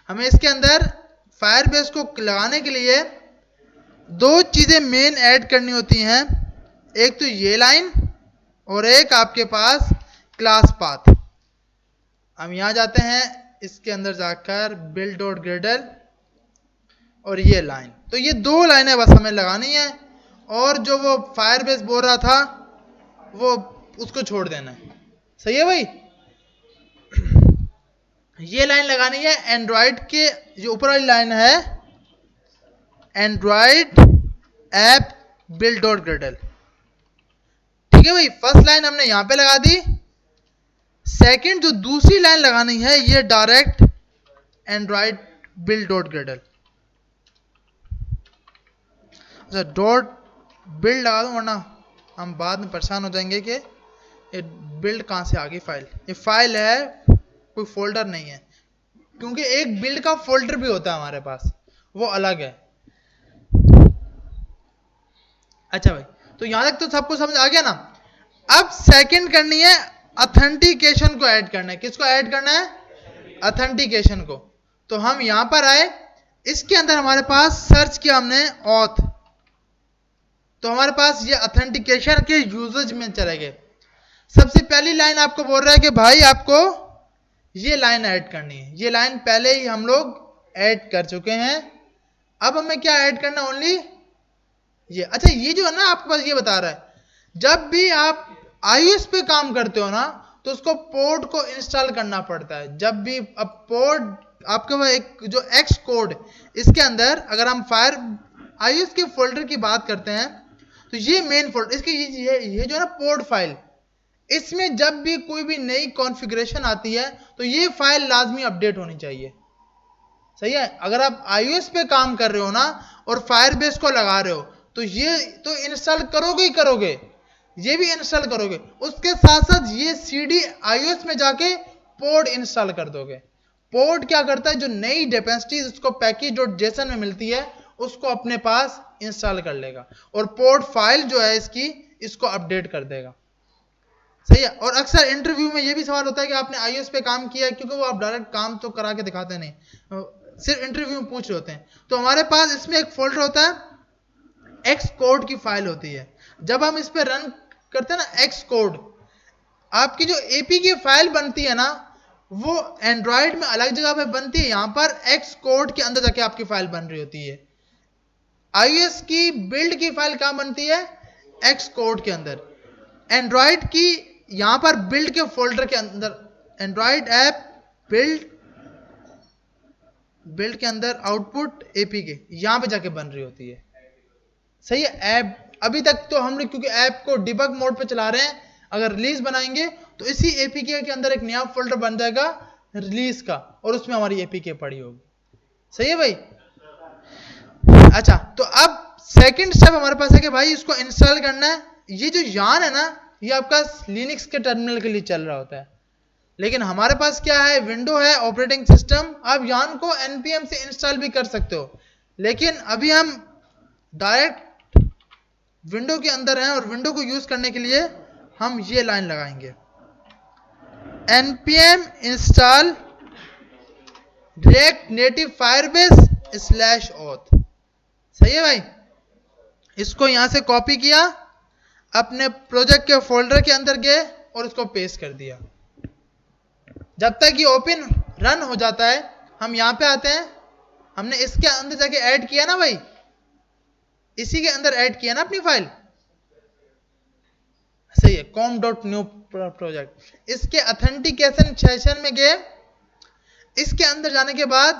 हमें इसके अंदर फायरबेस को लगाने के लिए दो चीजें मेन ऐड करनी होती हैं, एक तो ये लाइन और एक आपके पास क्लास पाथ। हम यहां जाते हैं, इसके अंदर जाकर बिल्ड डॉट ग्रेडल और ये लाइन, तो ये दो लाइनें बस हमें लगानी है, और जो वो फायरबेस बोल रहा था वो उसको छोड़ देना है। सही है भाई? ये लाइन लगानी है एंड्रॉइड के, जो ऊपर वाली लाइन है Android app build dot Gradle. ठीक है भाई, फर्स्ट लाइन हमने यहां पे लगा दी। सेकंड जो दूसरी लाइन लगानी है ये direct Android build dot Gradle. अच्छा, डॉट बिल्ड लगा दूं वरना हम बाद में परेशान हो जाएंगे कि ये बिल्ड कहां से आ गई फाइल। ये फाइल है, कोई फोल्डर नहीं है, क्योंकि एक बिल्ड का फोल्डर भी होता है हमारे पास, वो अलग है। अच्छा भाई, तो यहां तक तो सबको समझ आ गया ना? अब सेकंड करनी है ऑथेंटिकेशन को ऐड करना है। किसको ऐड करना है? ऑथेंटिकेशन को। तो हम यहां पर आए, इसके अंदर हमारे पास सर्च किया हमने ऑथ, तो हमारे पास ये ऑथेंटिकेशन के यूजेज में चले गए। सबसे पहली लाइन आपको बोल रहा है कि भाई आपको ये लाइन ऐड करनी है। ये लाइन पहले ही हम लोग ऐड कर चुके हैं, अब हमें क्या ऐड करना? ओनली ये। अच्छा, ये जो है ना आपके पास ये बता रहा है, जब भी आप iOS पे काम करते हो ना तो उसको पोर्ट को इंस्टॉल करना पड़ता है। जब भी अब पोर्ट आपके पास एक जो एक्स कोड, इसके अंदर अगर हम फायर iOS के फोल्डर की बात करते हैं तो ये मेन फोल्डर, इसकी ये जो है ना पोर्ट फाइल, इसमें जब भी कोई भी नई कॉन्फ़िगरेशन आती है तो ये फाइल लाजमी अपडेट होनी चाहिए। सही है? अगर आप iOS पे काम कर रहे हो ना और फायरबेस को लगा रहे हो तो ये तो इंस्टॉल करोगे ही करोगे, ये भी इंस्टॉल करोगे, उसके साथ साथ ये सीडी iOS में जाके पोर्ट इंस्टॉल कर दोगे। पोर्ट क्या करता है? जो नई डिपेंडेंसीज उसको पैकेज.json में मिलती है उसको अपने पास इंस्टॉल कर लेगा, और पोर्ट फाइल जो है इसकी, इसको अपडेट कर देगा। सही है? और अक्सर इंटरव्यू में ये भी सवाल होता है कि आपने iOS पे काम किया है, क्योंकि वो आप डायरेक्ट काम तो करा के दिखाते नहीं, सिर्फ इंटरव्यू में पूछ रहे होते हैं। तो हमारे पास इसमें एक फोल्डर होता है, एक्स कोड की फाइल होती है। जब हम इस पे रन करते हैं ना एक्स कोड, आपकी जो एपी की फाइल बनती है ना वो एंड्रॉइड में अलग जगह पे बनती है, यहां पर एक्स कोड के अंदर जाके आपकी फाइल बन रही होती है। iOS की बिल्ड की फाइल कहां बनती है? एक्स कोड के अंदर। एंड्रॉइड की यहां पर बिल्ड के फोल्डर के अंदर, एंड्रॉइड ऐप बिल्ड के अंदर आउटपुट एपी के यहां पे जाके बन रही होती है। सही है? ऐप अभी तक तो हम लोग क्योंकि ऐप को डिबग मोड पे चला रहे हैं, अगर रिलीज बनाएंगे तो इसी एपीके के अंदर एक नया फोल्डर बन जाएगा रिलीज का, और उसमें हमारी एपीके पड़ी होगी। सही है भाई? अच्छा, तो अब सेकंड स्टेप हमारे पास है कि भाई इसको इंस्टॉल करना है। ये जो यान है ना, ये आपका लिनक्स के टर्मिनल के लिए चल रहा होता है, लेकिन हमारे पास क्या है? विंडो है, ऑपरेटिंग सिस्टम। आप यान को npm से इंस्टॉल भी कर सकते हो, लेकिन अभी हम डायरेक्ट विंडो के अंदर हैं, और विंडो को यूज करने के लिए हम ये लाइन लगाएंगे, npm install react native firebase /auth। सही है भाई? इसको यहां से कॉपी किया, अपने प्रोजेक्ट के फोल्डर के अंदर गए और इसको पेस्ट कर दिया। जब तक ये ओपन रन हो जाता है हम यहां पे आते हैं, हमने इसके अंदर जाके ऐड किया ना भाई, इसी के अंदर ऐड किया ना अपनी फाइल। सही है? com.new project. इसके ऑथेंटिकेशन सेशन में गए, इसके अंदर जाने के बाद,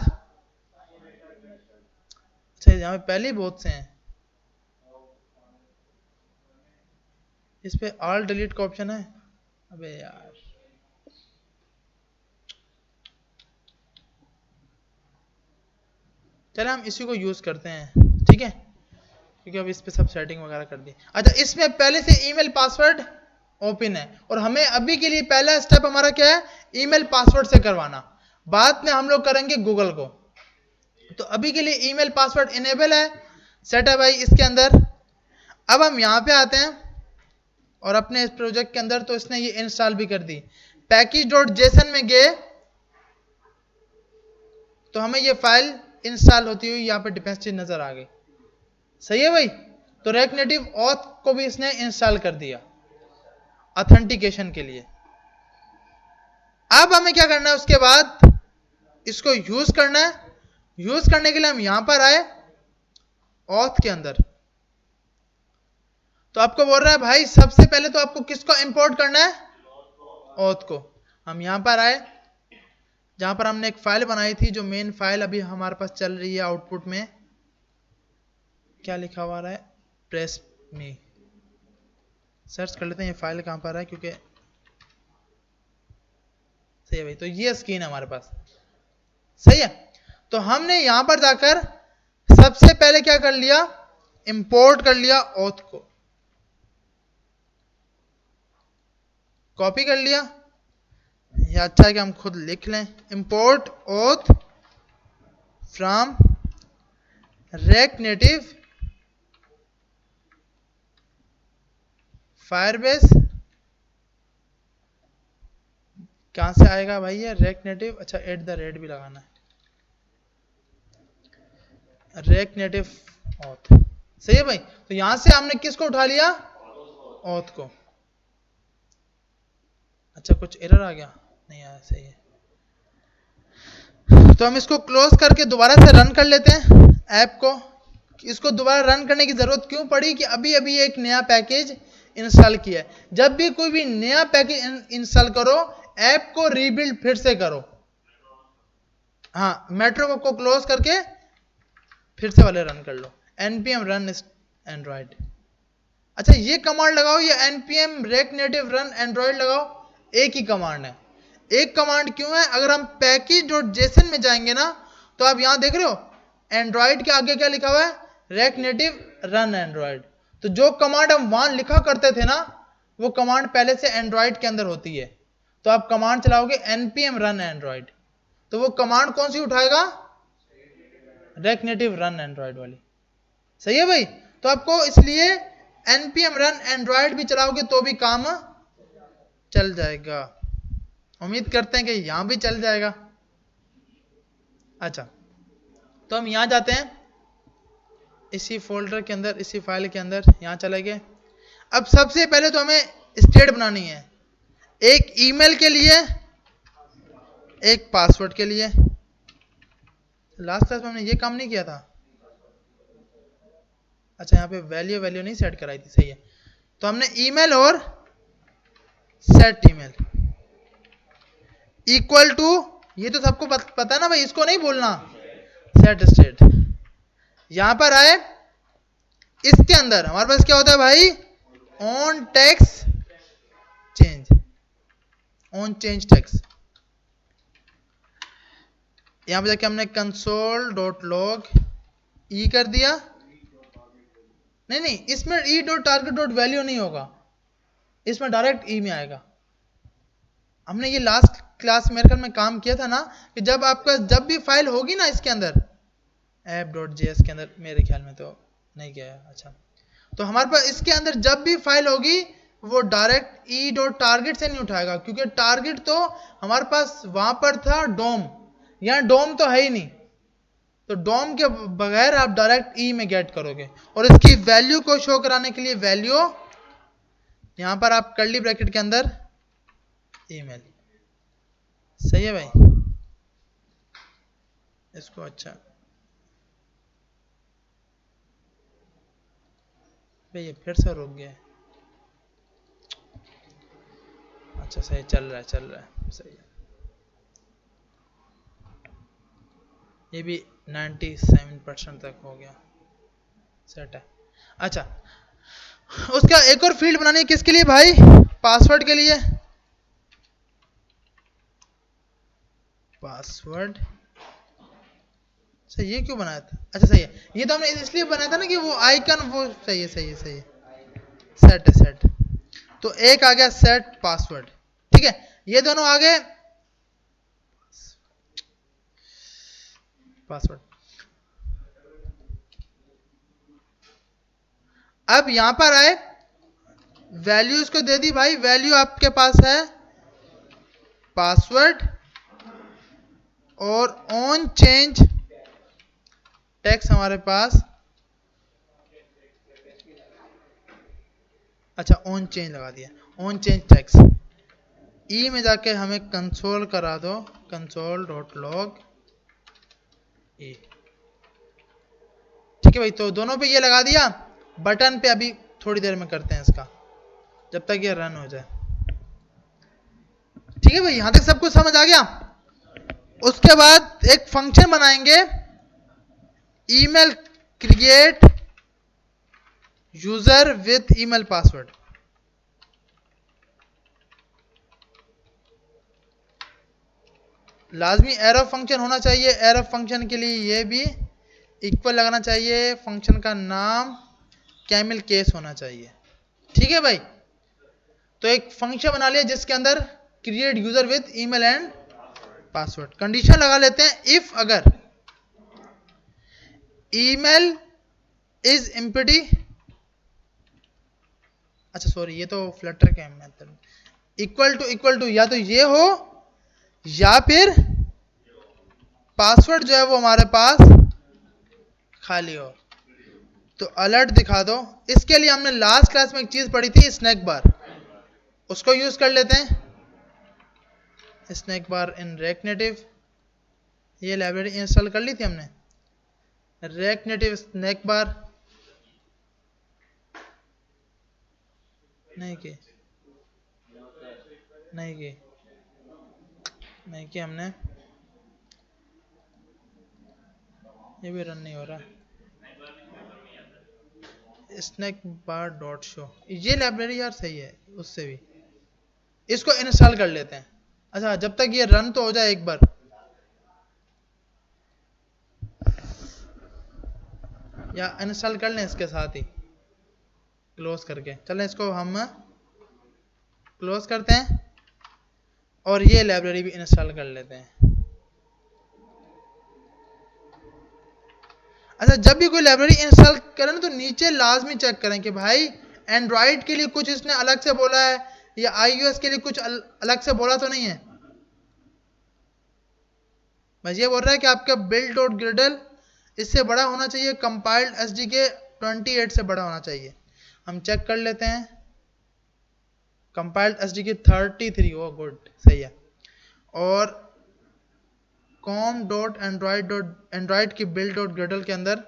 अच्छा यहां पे पहले ही बहुत से हैं, इस पे ऑल डिलीट का ऑप्शन है। अबे यार, चलो हम इसी को यूज करते हैं, ठीक है, क्योंकि अब इस पे सब सेटिंग वगैरह कर दी। अच्छा, इसमें पहले से ईमेल पासवर्ड ओपन है, और हमें अभी के लिए पहला स्टेप हमारा क्या है? ईमेल पासवर्ड से करवाना। बाद में हम लोग करेंगे गूगल को, तो अभी के लिए ईमेल पासवर्ड इनेबल है, सेट है भाई इसके अंदर। अब हम यहां पे आते हैं और अपने इस प्रोजेक्ट के अंदर, तो इसने ये इंस्टॉल भी कर दी। पैकेज.json में गए, तो हमें ये फाइल इंस्टॉल होती हुई यहाँ पे डिपेंडेंसी नजर आ गई। सही है भाई। तो रेक्ट नेटिव ऑथ को भी इसने इंस्टॉल कर दिया ऑथेंटिकेशन के लिए। अब हमें क्या करना है, उसके बाद इसको यूज करना है। यूज करने के लिए हम यहां पर आए ऑथ के अंदर, तो आपको बोल रहा है भाई सबसे पहले तो आपको किसको इंपोर्ट करना है, ऑथ को। हम यहां पर आए जहां पर हमने एक फाइल बनाई थी, जो मेन फाइल अभी हमारे पास चल रही है। आउटपुट में क्या लिखा हुआ है, प्रेस मी। सर्च कर लेते हैं ये फाइल कहां पर है, क्योंकि सही है भाई। तो ये स्क्रीन है हमारे पास, सही है। तो हमने यहां पर जाकर सबसे पहले क्या कर लिया, इंपोर्ट कर लिया ऑथ को, कॉपी कर लिया। या अच्छा है कि हम खुद लिख लें, import auth from react native Firebase. कहां से आएगा भाई ये रेक्ट नेटिव, अच्छा @ भी लगाना है, रेक्ट नेटिव ऑथ। सही है भाई। तो यहां से हमने किसको उठा लिया, ऑथ को। अच्छा कुछ एरर आ गया, नहीं आया, सही है। तो हम इसको क्लोज करके दोबारा से रन कर लेते हैं ऐप को। इसको दोबारा रन करने की जरूरत क्यों पड़ी कि अभी अभी एक नया पैकेज इंस्टॉल किया है। जब भी कोई भी नया पैकेज इंस्टॉल करो, ऐप को रीबिल्ड फिर से करो। हाँ, मेट्रो को क्लोज करके फिर से वाले रन कर लो, npm run एंड्रॉइड। अच्छा ये कमांड लगाओ, ये npm react native run android लगाओ, एक ही कमांड है। एक कमांड क्यों है, अगर हम package.json में जाएंगे ना, तो आप यहां देख रहे हो एंड्रॉइड के आगे क्या लिखा हुआ है, रेक्ट नेटिव रन एंड्रॉइड। तो जो कमांड हम वहां लिखा करते थे ना, वो कमांड पहले से एंड्रॉइड के अंदर होती है। तो आप कमांड चलाओगे npm run एंड्रॉइड, तो वो कमांड कौन सी उठाएगा, रेक्ट नेटिव रन एंड्रॉइड वाली। सही है भाई। तो आपको इसलिए npm run एंड्रॉइड भी चलाओगे तो भी काम चल जाएगा। उम्मीद करते हैं कि यहां भी चल जाएगा। अच्छा तो हम यहां जाते हैं, इसी फोल्डर के अंदर, इसी फाइल के अंदर, यहां चले गए। अब सबसे पहले तो हमें स्टेट बनानी है, एक ईमेल के लिए, एक पासवर्ड के लिए। लास्ट क्लास में हमने ये काम नहीं किया था। अच्छा यहाँ पे वैल्यू नहीं सेट कराई थी, सही है। तो हमने ईमेल और सेट ईमेल इक्वल टू, ये तो सबको पता है ना भाई, इसको नहीं बोलना, सेट स्टेट। यहां पर आए, इसके अंदर हमारे पास क्या होता है भाई, on text change, on change text. यहां पर जाके हमने console.log ई कर दिया। नहीं, इसमें e.target.value नहीं होगा, इसमें डायरेक्ट ई में आएगा। हमने ये लास्ट क्लास मेरे ख्याल में काम किया था ना, कि जब आपका जब भी फाइल होगी ना इसके अंदर app.js के अंदर, मेरे ख्याल में तो नहीं गया। अच्छा तो हमारे पास इसके अंदर जब भी फाइल होगी, वो डायरेक्ट e.target से नहीं उठाएगा, क्योंकि टारगेट तो हमारे पास वहां पर था डोम, यहाँ डोम तो है ही नहीं। तो डोम के बगैर आप डायरेक्ट ई में गेट करोगे। और इसकी वैल्यू को शो कराने के लिए वैल्यू यहां पर आप कर्ली ब्रैकेट के अंदर ईमेल। सही है भाई। इसको अच्छा भाई, ये फिर से रुक गया। अच्छा सही चल रहा है, सही है। ये भी 97% तक हो गया, सेट है। अच्छा उसका एक और फील्ड बनानी है, किसके लिए भाई, पासवर्ड के लिए। पासवर्ड सही, ये क्यों बनाया था, अच्छा सही है, ये तो हमने इसलिए बनाया था ना कि वो आइकन, वो सही है। सेट है, सेट। तो एक आ गया सेट पासवर्ड, ठीक है, ये दोनों आ गए पासवर्ड। अब यहां पर आए, वैल्यू इसको दे दी भाई, वैल्यू आपके पास है पासवर्ड और ऑन चेंज टेक्स्ट हमारे पास, अच्छा ऑन चेंज लगा दिया, ऑन चेंज टेक्स्ट। ई में जाके हमें कंसोल करा दो, कंसोल डॉट लॉग ई। ठीक है भाई, तो दोनों पे ये लगा दिया। बटन पे अभी थोड़ी देर में करते हैं इसका, जब तक ये रन हो जाए। ठीक है भाई, यहां तक सब कुछ समझ आ गया। उसके बाद एक फंक्शन बनाएंगे, email create user with email password. लाजमी एरर फंक्शन होना चाहिए। एरर फंक्शन के लिए ये भी इक्वल लगाना चाहिए, फंक्शन का नाम कैमल केस होना चाहिए। ठीक है भाई, तो एक फंक्शन बना लिया जिसके अंदर create user with email and password. Condition लगा लेते हैं, इफ अगर ईमेल इज एम्प्टी, अच्छा सॉरी ये तो फ्लटर का मेथड, इक्वल टू या तो ये हो या फिर पासवर्ड जो है वो हमारे पास खाली हो, तो अलर्ट दिखा दो। इसके लिए हमने लास्ट क्लास में एक चीज पढ़ी थी, स्नैक बार, उसको यूज कर लेते हैं। स्नैक बार इन रेक्ट नेटिव, ये लाइब्रेरी इंस्टॉल कर ली थी हमने, रेक्ट नेटिव स्नैक बार नहीं की हमने, ये भी रन नहीं हो रहा। स्नैक बार डॉट शो, ये लाइब्रेरी यार सही है, उससे भी इसको इंस्टॉल कर लेते हैं। अच्छा जब तक ये रन तो हो जाए एक बार, या इंस्टॉल कर लें इसके साथ ही क्लोज करके। चलें इसको हम क्लोज करते हैं और ये लाइब्रेरी भी इंस्टॉल कर लेते हैं। अच्छा जब भी कोई लाइब्रेरी इंस्टॉल करें ना, तो नीचे लाजमी चेक करें कि भाई एंड्रॉइड के लिए कुछ इसने अलग से बोला है या iOS के लिए कुछ अलग से बोला तो नहीं है। बस ये बोल रहा है कि आपका बिल्ड डॉट ग्रिडल इससे बड़ा होना चाहिए, कंपाइल्ड एसडीके 28 से बड़ा होना चाहिए। हम चेक कर लेते हैं, कंपाइल्ड एसडीके 33, ओ गुड सही है। और कॉम डॉट एंड्रॉइड की बिल्ड डॉट ग्रिडल के अंदर,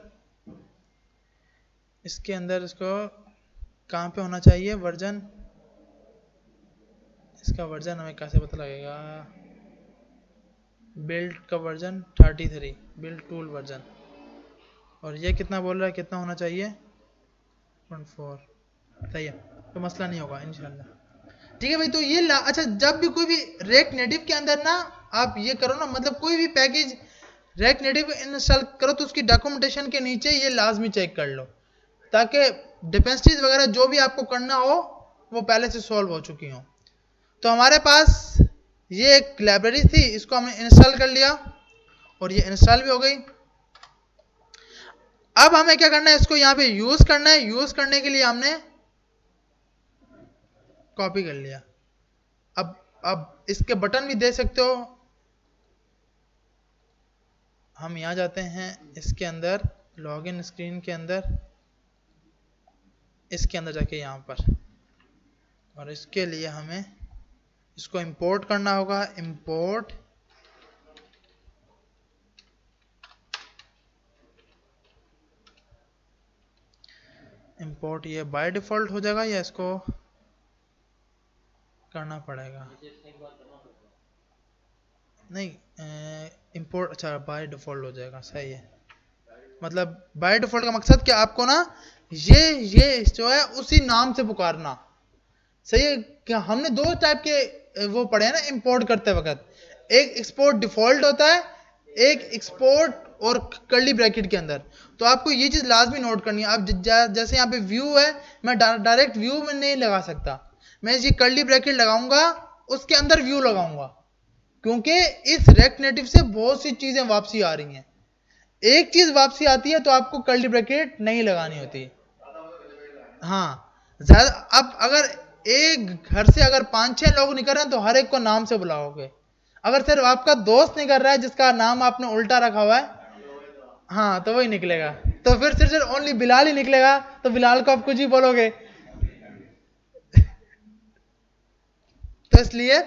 इसके अंदर इसको कहाँ पे होना चाहिए वर्जन, इसका वर्जन हमें कैसे पता लगेगा, बिल्ड का वर्जन 33, बिल्ड टूल वर्जन, और ये कितना बोल रहा है, कितना होना चाहिए 0.4, सही है, तो मसला नहीं होगा इंशाल्लाह। ठीक है भाई, तो ये अच्छा जब भी कोई भी रेक्ट नेटिव के अंदर ना आप ये करो ना, मतलब कोई भी पैकेज रेक्ट नेटिव इंस्टॉल करो तो उसकी डॉक्यूमेंटेशन के नीचे ये लाजमी चेक कर लो, ताकि डिपेंडेंसीज वगैरह जो भी आपको करना हो वो पहले से सॉल्व हो चुकी हो। तो हमारे पास ये एक लाइब्रेरी थी, इसको हमने इंस्टॉल कर लिया और ये इंस्टॉल भी हो गई। अब हमें क्या करना है, इसको यहाँ पे यूज करना है। यूज करने के लिए हमने कॉपी कर लिया। अब इसके बटन भी दे सकते हो। हम यहाँ जाते हैं इसके अंदर, लॉगिन स्क्रीन के अंदर, इसके अंदर जाके यहाँ पर, और इसके लिए हमें इसको इंपोर्ट करना होगा। इंपोर्ट ये बाय डिफॉल्ट हो जाएगा या इसको करना पड़ेगा? नहीं, इंपोर्ट, अच्छा बाय डिफॉल्ट हो जाएगा, सही है। मतलब बाय डिफॉल्ट का मकसद कि आपको ना ये जो है उसी नाम से पुकारना, सही है। क्या हमने दो टाइप के वो पढ़े हैं ना इंपोर्ट करते वक्त, एक एक्सपोर्ट डिफॉल्ट होता है, एक एक्सपोर्ट और कर्ली ब्रैकेट के अंदर। तो आपको ये चीज लाजमी नोट करनी है। आप जैसे यहाँ पे व्यू है, मैं डायरेक्ट व्यू में नहीं लगा सकता, मैं ये कर्ली ब्रैकेट लगाऊंगा, उसके अंदर व्यू लगाऊंगा, क्योंकि इस रेक्ट नेटिव से बहुत सी चीजें वापसी आ रही हैं। एक चीज वापसी आती है तो आपको कर्ली ब्रैकेट नहीं लगानी होती। हाँ ज्यादा, अब अगर एक घर से अगर 5-6 लोग निकल रहे हैं तो हर एक को नाम से बुलाओगे। अगर सिर्फ आपका दोस्त नहीं कर रहा है जिसका नाम आपने उल्टा रखा हुआ है, हाँ तो वही निकलेगा। तो फिर सिर्फ ओनली बिलाल ही निकलेगा, तो बिलाल को आप कुछ ही बोलोगे। तो इसलिए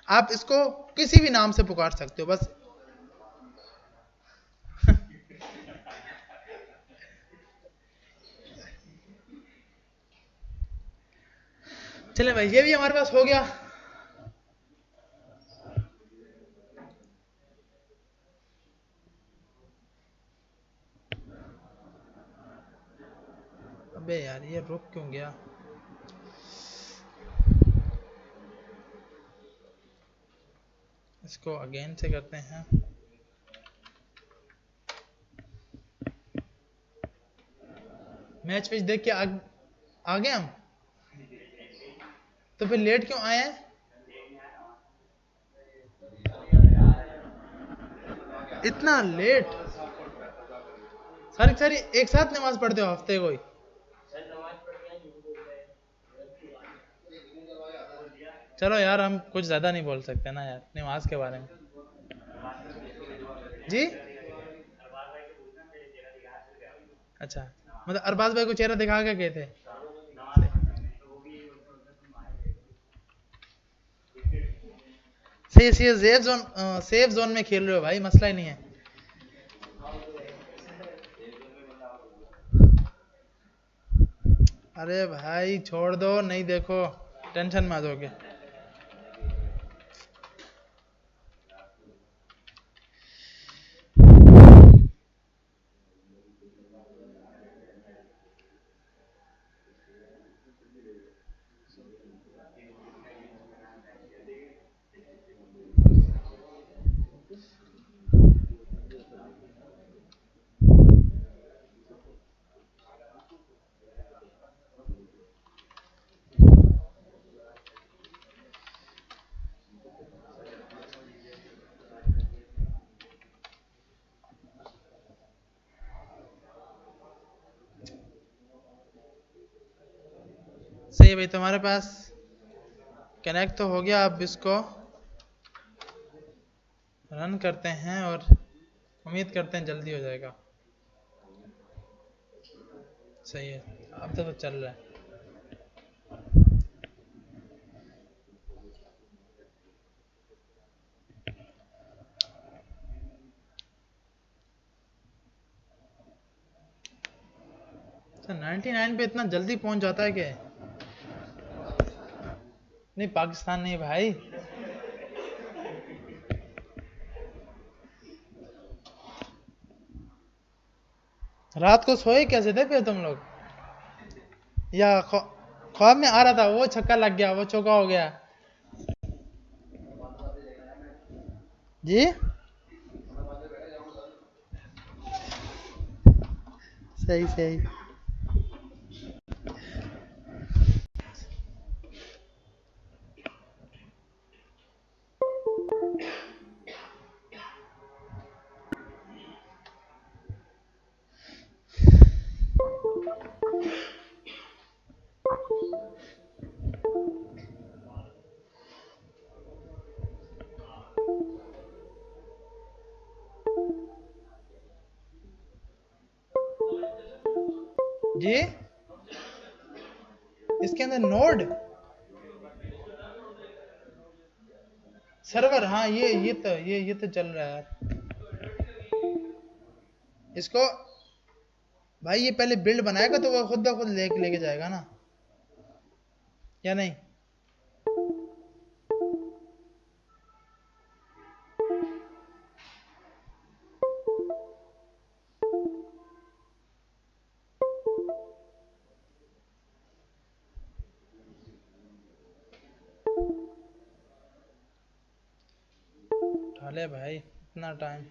आप इसको किसी भी नाम से पुकार सकते हो बस। चले भाई, ये भी हमारे पास हो गया। अबे यार ये रुक क्यों गया? इसको अगेन से करते हैं। मैच फिच देख के आ गए हम। तो फिर लेट क्यों आए हैं? इतना लेट? सारी सारी एक साथ नमाज पढ़ते हो हफ्ते कोई? चलो यार हम कुछ ज्यादा नहीं बोल सकते ना यार नमाज के बारे में। जी अच्छा, मतलब अरबाज भाई को चेहरा दिखा के गए थे? सही सही, सेफ जोन में खेल रहे हो भाई, मसला ही नहीं है। अरे भाई छोड़ दो, नहीं देखो टेंशन में आ जाओगे। सही है भाई, तुम्हारे पास कनेक्ट तो हो गया। अब इसको रन करते हैं और उम्मीद करते हैं जल्दी हो जाएगा। सही है, अब तो चल रहा है। अच्छा 99 पे इतना जल्दी पहुंच जाता है क्या? नहीं पाकिस्तान नहीं भाई। रात को सोए कैसे थे फिर तुम लोग? या ख्वाब में आ रहा था वो छक्का लग गया, वो चौका हो गया? जी सही सही। जी इसके अंदर नोड सर्वर, हाँ ये तो चल रहा है यार। इसको भाई ये पहले बिल्ड बनाएगा तो वो खुद ब खुद लेके जाएगा ना, या नहीं? ढाले भाई इतना टाइम।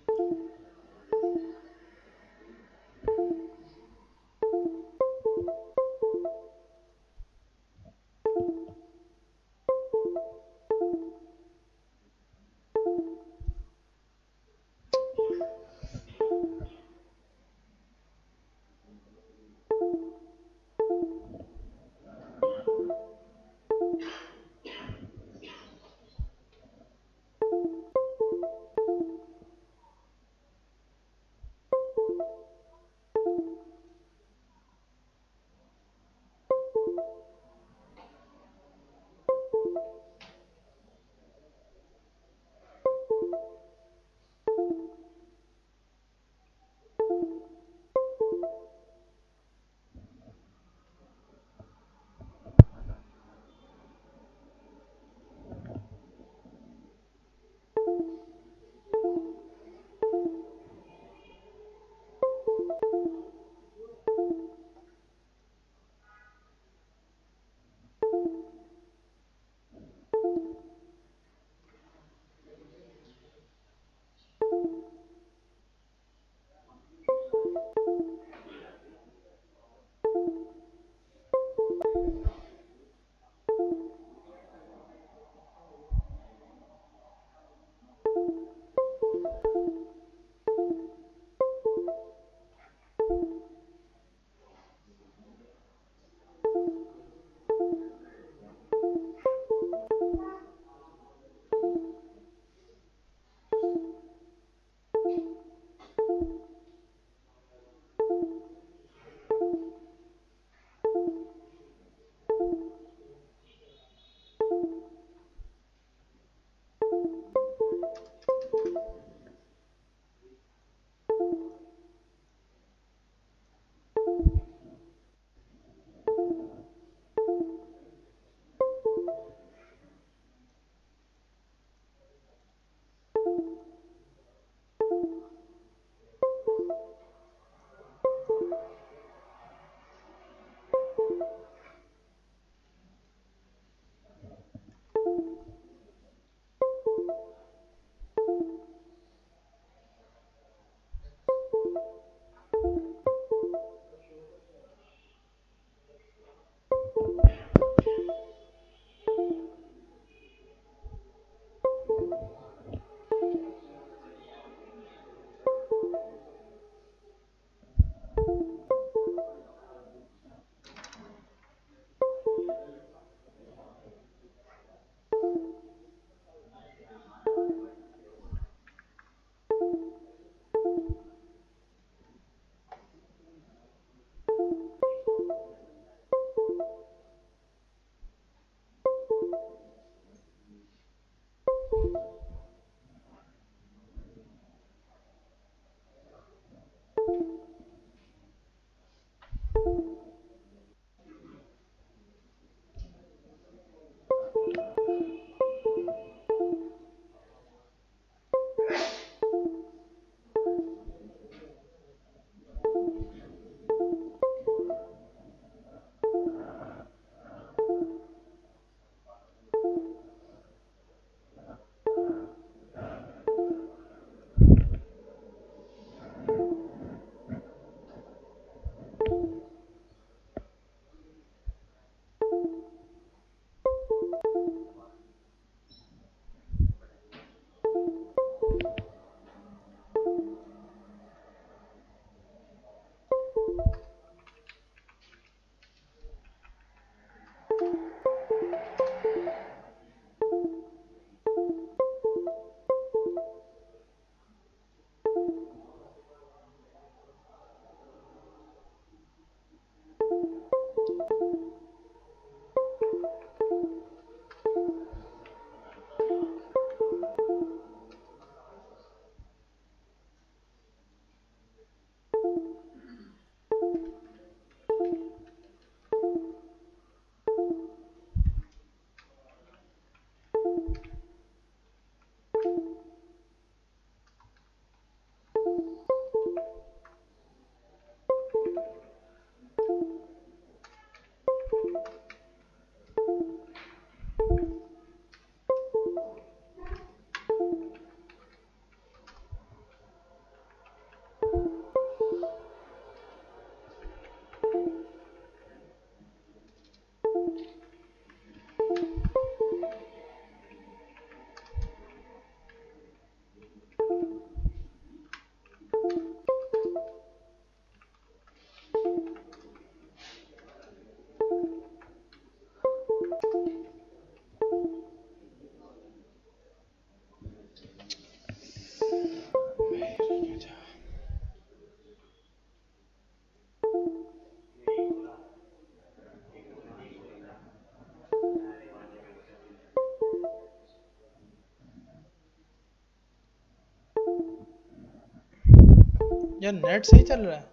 यार नेट सही चल रहा है।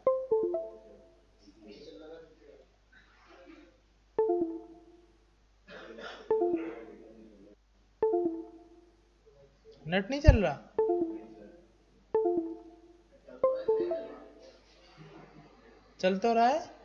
नेट नहीं चल रहा। चल तो रहा है।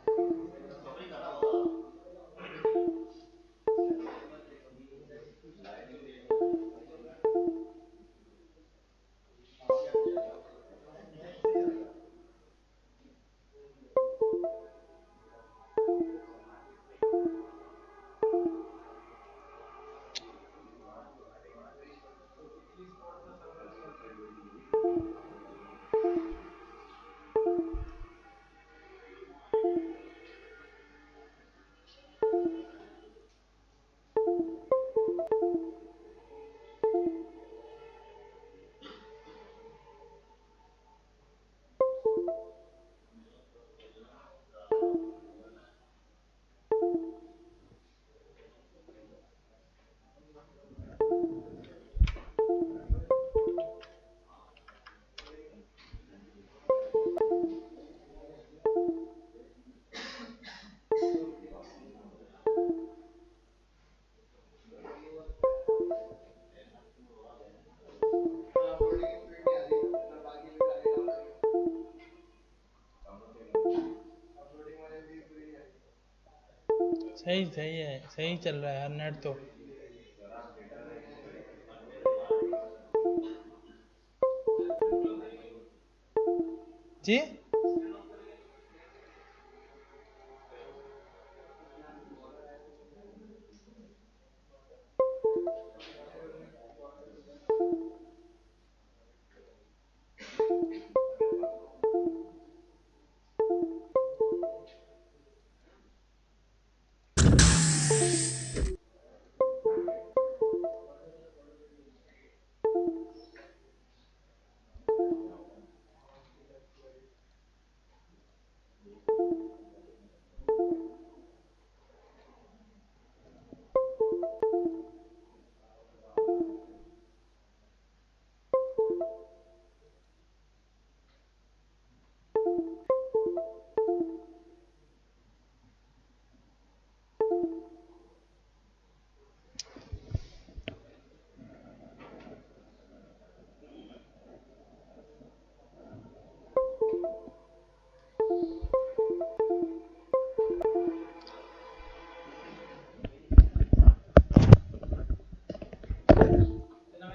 सही सही है, सही चल रहा है यार नेट तो। जी।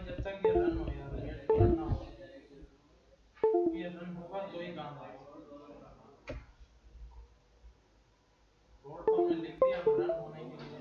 जब तक ये रन हो यार, नेट तो रन ना हो, ये रन होगा तो ही काम आएगा। बोर्ड तो हमने लिख दिया, अब रन होने के लिए।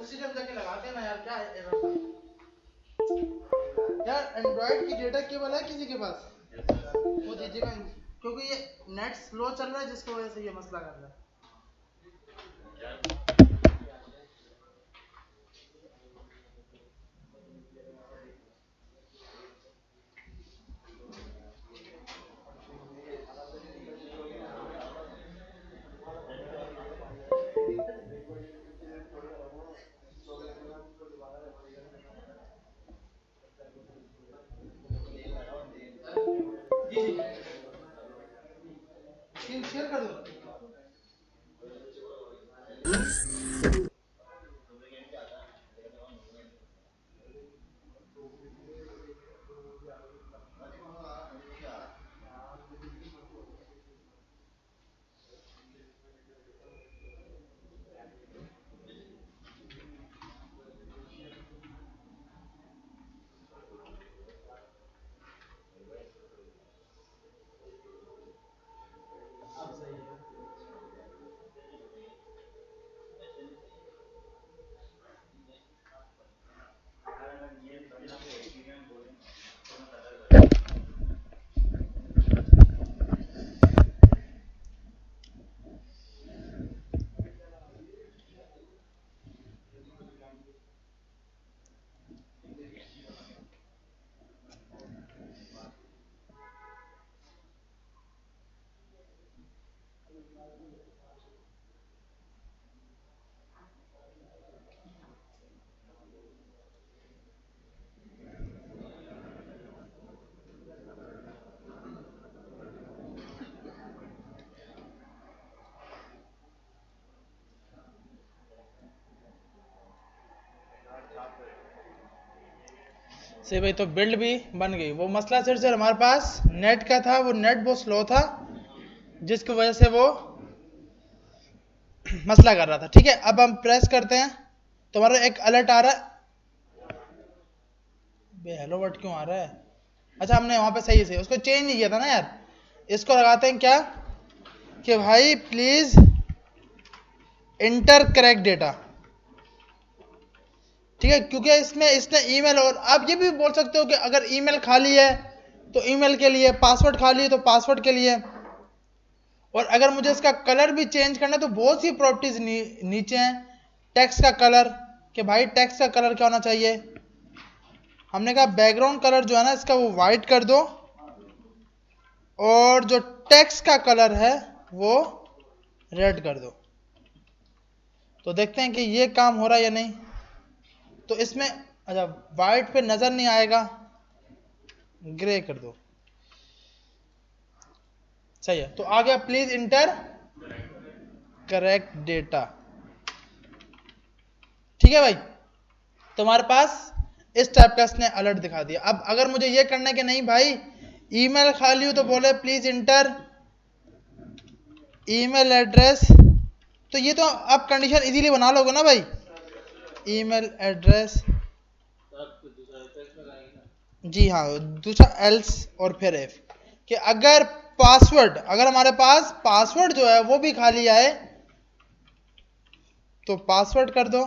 उसी टाइम जाके लगाते हैं ना यार, क्या यार एंड्रॉइड की डेटा केबल है किसी के पास? वो दीजिएगा, क्योंकि ये नेट स्लो चल रहा है जिसकी वजह से ये मसला कर रहा है। जी जी, स्क्रीन शेयर कर दो। अब सही है। से भाई तो बिल्ड भी बन गई। वो मसला सिर्फ हमारे पास नेट का था, वो नेट बहुत स्लो था जिसकी वजह से वो मसला कर रहा था। ठीक है, अब हम प्रेस करते हैं तो हमारा एक अलर्ट आ रहा है। बे हेलो वर्ड क्यों आ रहा है? अच्छा हमने वहां पे सही से उसको चेंज नहीं किया था ना यार। इसको लगाते हैं क्या कि भाई प्लीज इंटर करेक्ट डेटा। ठीक है, क्योंकि इसमें इसने ईमेल, और आप ये भी बोल सकते हो कि अगर ईमेल खाली है तो ईमेल के लिए, पासवर्ड खाली है तो पासवर्ड के लिए, और अगर मुझे इसका कलर भी चेंज करना है तो बहुत सी प्रॉपर्टीज नीचे हैं। टेक्स्ट का कलर, कि भाई टेक्स्ट का कलर क्या होना चाहिए। हमने कहा बैकग्राउंड कलर जो है ना इसका वो वाइट कर दो, और जो टेक्स्ट का कलर है वो रेड कर दो। तो देखते हैं कि ये काम हो रहा है या नहीं। तो इसमें अच्छा वाइट पे नजर नहीं आएगा, ग्रे कर दो। सही है, तो आ गया प्लीज इंटर करेक्ट डेटा। ठीक है भाई, तुम्हारे पास इस टाइप का इसने अलर्ट दिखा दिया। अब अगर मुझे ये करना है कि नहीं भाई ईमेल खाली हो तो बोले प्लीज इंटर ईमेल एड्रेस, तो ये तो आप कंडीशन इजीली बना लोगे ना भाई। ईमेल एड्रेस, जी हाँ, दूसरा एल्स और फिर इफ, कि अगर पासवर्ड, अगर हमारे पास पासवर्ड जो है वो भी खाली आए तो पासवर्ड कर दो,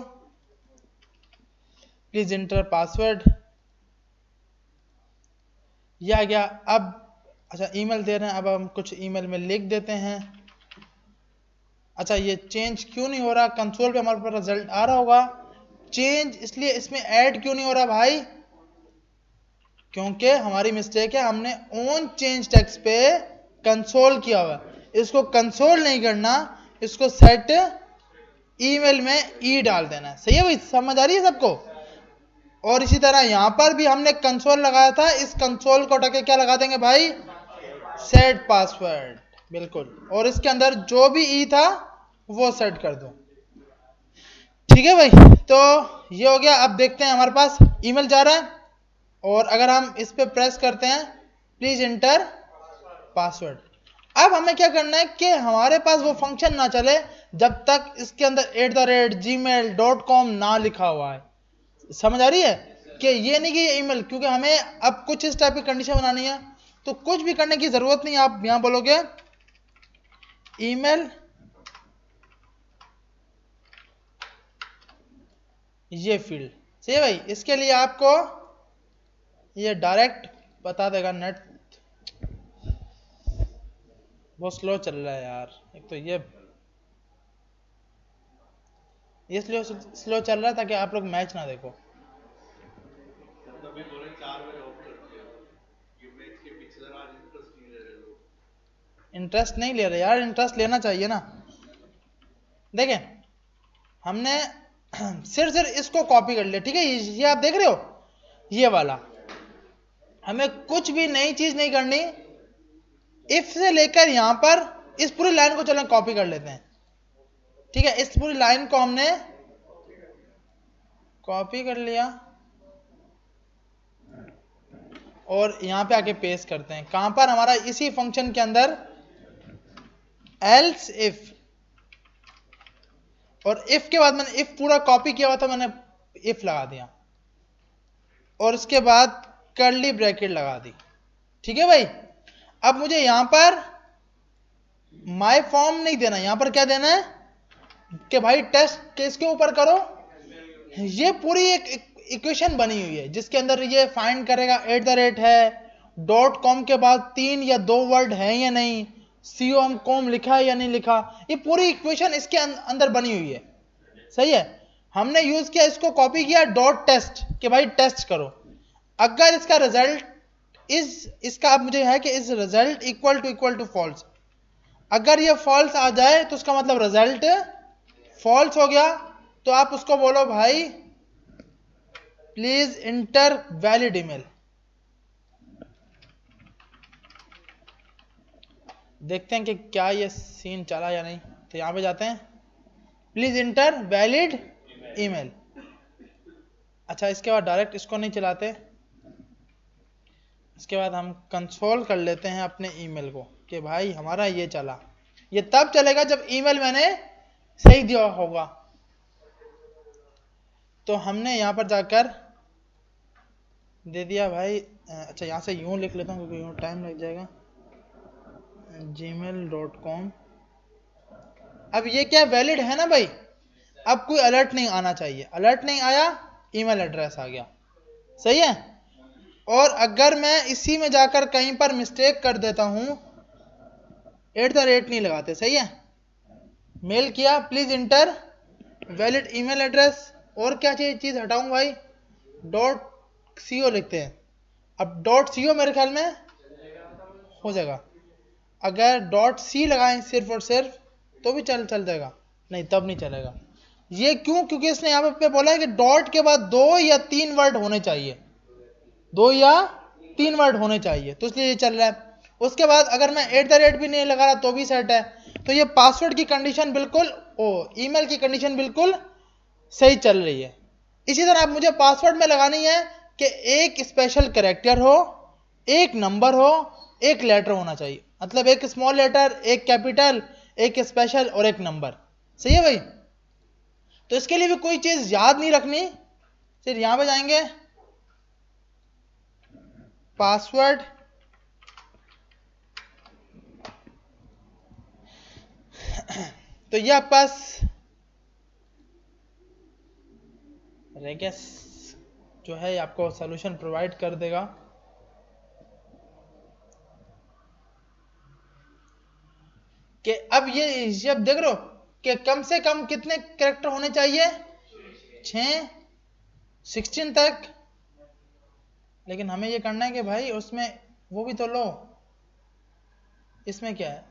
प्लीज इंटर पासवर्ड। ये आ गया। अब अच्छा ईमेल दे रहे हैं, अब हम कुछ ईमेल में लिख देते हैं। अच्छा ये चेंज क्यों नहीं हो रहा? कंसोल पे हमारे पास रिजल्ट आ रहा होगा, चेंज इसलिए इसमें ऐड क्यों नहीं हो रहा भाई? क्योंकि हमारी मिस्टेक है, हमने ऑन चेंज टेक्स्ट पे कंसोल किया हुआ है। इसको कंसोल नहीं करना, इसको सेट ईमेल में ई डाल देना है। सही है भाई, समझ आ रही है सबको? और इसी तरह यहां पर भी हमने कंसोल लगाया था, इस कंसोल को हटा के क्या लगा देंगे भाई? सेट पासवर्ड, बिल्कुल। और इसके अंदर जो भी ई था वो सेट कर दो। ठीक है भाई, तो ये हो गया। अब देखते हैं हमारे पास ईमेल जा रहा है, और अगर हम इस पे प्रेस करते हैं प्लीज इंटर पासवर्ड। अब हमें क्या करना है कि हमारे पास वो फंक्शन ना चले जब तक इसके अंदर @gmail.com ना लिखा हुआ है। समझ आ रही है कि ये नहीं कि ये ईमेल, क्योंकि हमें अब कुछ इस टाइप की कंडीशन बनानी है, तो कुछ भी करने की जरूरत नहीं। आप यहां बोलोगे ईमेल, ये फील्ड। सही है भाई, इसके लिए आपको ये डायरेक्ट बता देगा। नेट बहुत स्लो चल रहा है यार, एक तो ये स्लो चल रहा है ताकि आप लोग मैच ना देखो। इंटरेस्ट नहीं ले रहे यार, इंटरेस्ट लेना चाहिए ना। देखें हमने सिर्फ इसको कॉपी कर लिया। ठीक है, ये आप देख रहे हो, ये वाला। हमें कुछ भी नई चीज नहीं करनी, इफ से लेकर यहां पर इस पूरी लाइन को चलें कॉपी कर लेते हैं। ठीक है, इस पूरी लाइन को हमने कॉपी कर लिया और यहां पे आके पेस्ट करते हैं। कहां पर? हमारा इसी फंक्शन के अंदर एल्स इफ, और इफ के बाद मैंने इफ पूरा कॉपी किया हुआ था, मैंने इफ लगा दिया और उसके बाद कर्ली ब्रैकेट लगा दी। ठीक है भाई, अब मुझे यहां पर माय फॉर्म नहीं देना, यहां पर क्या देना है कि भाई टेस्ट किसके ऊपर करो। ये पूरी एक इक्वेशन बनी हुई है जिसके अंदर ये फाइंड करेगा @ है, .com के बाद 3 या 2 वर्ड है या नहीं, com लिखा है या नहीं लिखा, ये पूरी इक्वेशन इसके अंदर बनी हुई है। सही है, हमने यूज किया, इसको कॉपी किया .test कि भाई टेस्ट करो। अगर इसका रिजल्ट इसका अब मुझे है कि इस रिजल्ट इक्वल टू फॉल्स, अगर ये फॉल्स आ जाए तो उसका मतलब रिजल्ट फॉल्स हो गया। तो आप उसको बोलो भाई प्लीज इंटर वैलिड ईमेल। देखते हैं कि क्या ये सीन चला या नहीं। तो यहां पे जाते हैं, प्लीज इंटर वैलिड ईमेल। अच्छा इसके बाद डायरेक्ट इसको नहीं चलाते, इसके बाद हम कंसोल कर लेते हैं अपने ईमेल को कि भाई हमारा ये चला। ये तब चलेगा जब ईमेल मैंने सही दिया होगा। तो हमने यहां पर जाकर दे दिया भाई, अच्छा यहां से यूं लिख लेता हूं क्योंकि यूं टाइम लग जाएगा, gmail.com। अब ये क्या वैलिड है ना भाई, अब कोई अलर्ट नहीं आना चाहिए। अलर्ट नहीं आया, ईमेल एड्रेस आ गया, सही है। और अगर मैं इसी में जाकर कहीं पर मिस्टेक कर देता हूं, @ नहीं लगाते, सही है, मेल किया, please inter valid email address, और क्या चीज हटाऊं भाई, .co लिखते हैं। अब .co मेरे ख्याल में हो जाएगा। अगर .c लगाएं सिर्फ और सिर्फ तो भी चल जाएगा, नहीं तब नहीं चलेगा। ये क्यों, क्योंकि इसने यहाँ पे बोला है कि डॉट के बाद 2 या 3 वर्ड होने चाहिए, 2 या 3 वर्ड होने चाहिए, तो इसलिए ये चल रहा है। उसके बाद अगर मैं @ भी नहीं लगा रहा तो भी सेट है। तो ये पासवर्ड की कंडीशन बिल्कुल, ईमेल की कंडीशन बिल्कुल सही चल रही है। इसी तरह अब मुझे पासवर्ड में लगानी है कि एक स्पेशल कैरेक्टर हो, एक नंबर हो, एक लेटर होना चाहिए, मतलब एक स्मॉल लेटर, एक कैपिटल, एक स्पेशल और एक नंबर, सही है भाई। तो इसके लिए भी कोई चीज याद नहीं रखनी, सिर्फ यहां पे जाएंगे पासवर्ड, तो ये आपके पास रेगेस जो है आपको सॉल्यूशन प्रोवाइड कर देगा। कि अब ये जब देख रहे हो कि कम से कम कितने कैरेक्टर होने चाहिए, 6, 16 तक। लेकिन हमें ये करना है कि भाई उसमें वो भी तो लो, इसमें क्या है,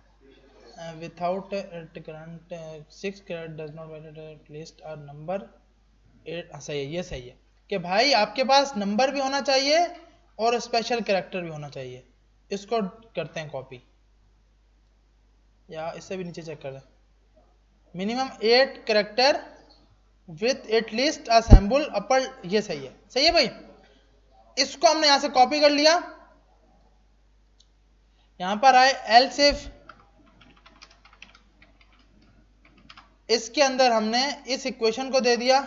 without current 6 character does not valid list और नंबर 8, सही है, ये सही है कि भाई आपके पास नंबर भी होना चाहिए और स्पेशल कैरेक्टर भी होना चाहिए। इसको करते हैं कॉपी, या इससे भी नीचे चेक कर लें, minimum 8 character with at least a symbol upper, ये सही है, सही है भाई। इसको हमने यहां से कॉपी कर लिया, यहां पर आए एल्स इफ, इसके अंदर हमने इस इक्वेशन को दे दिया,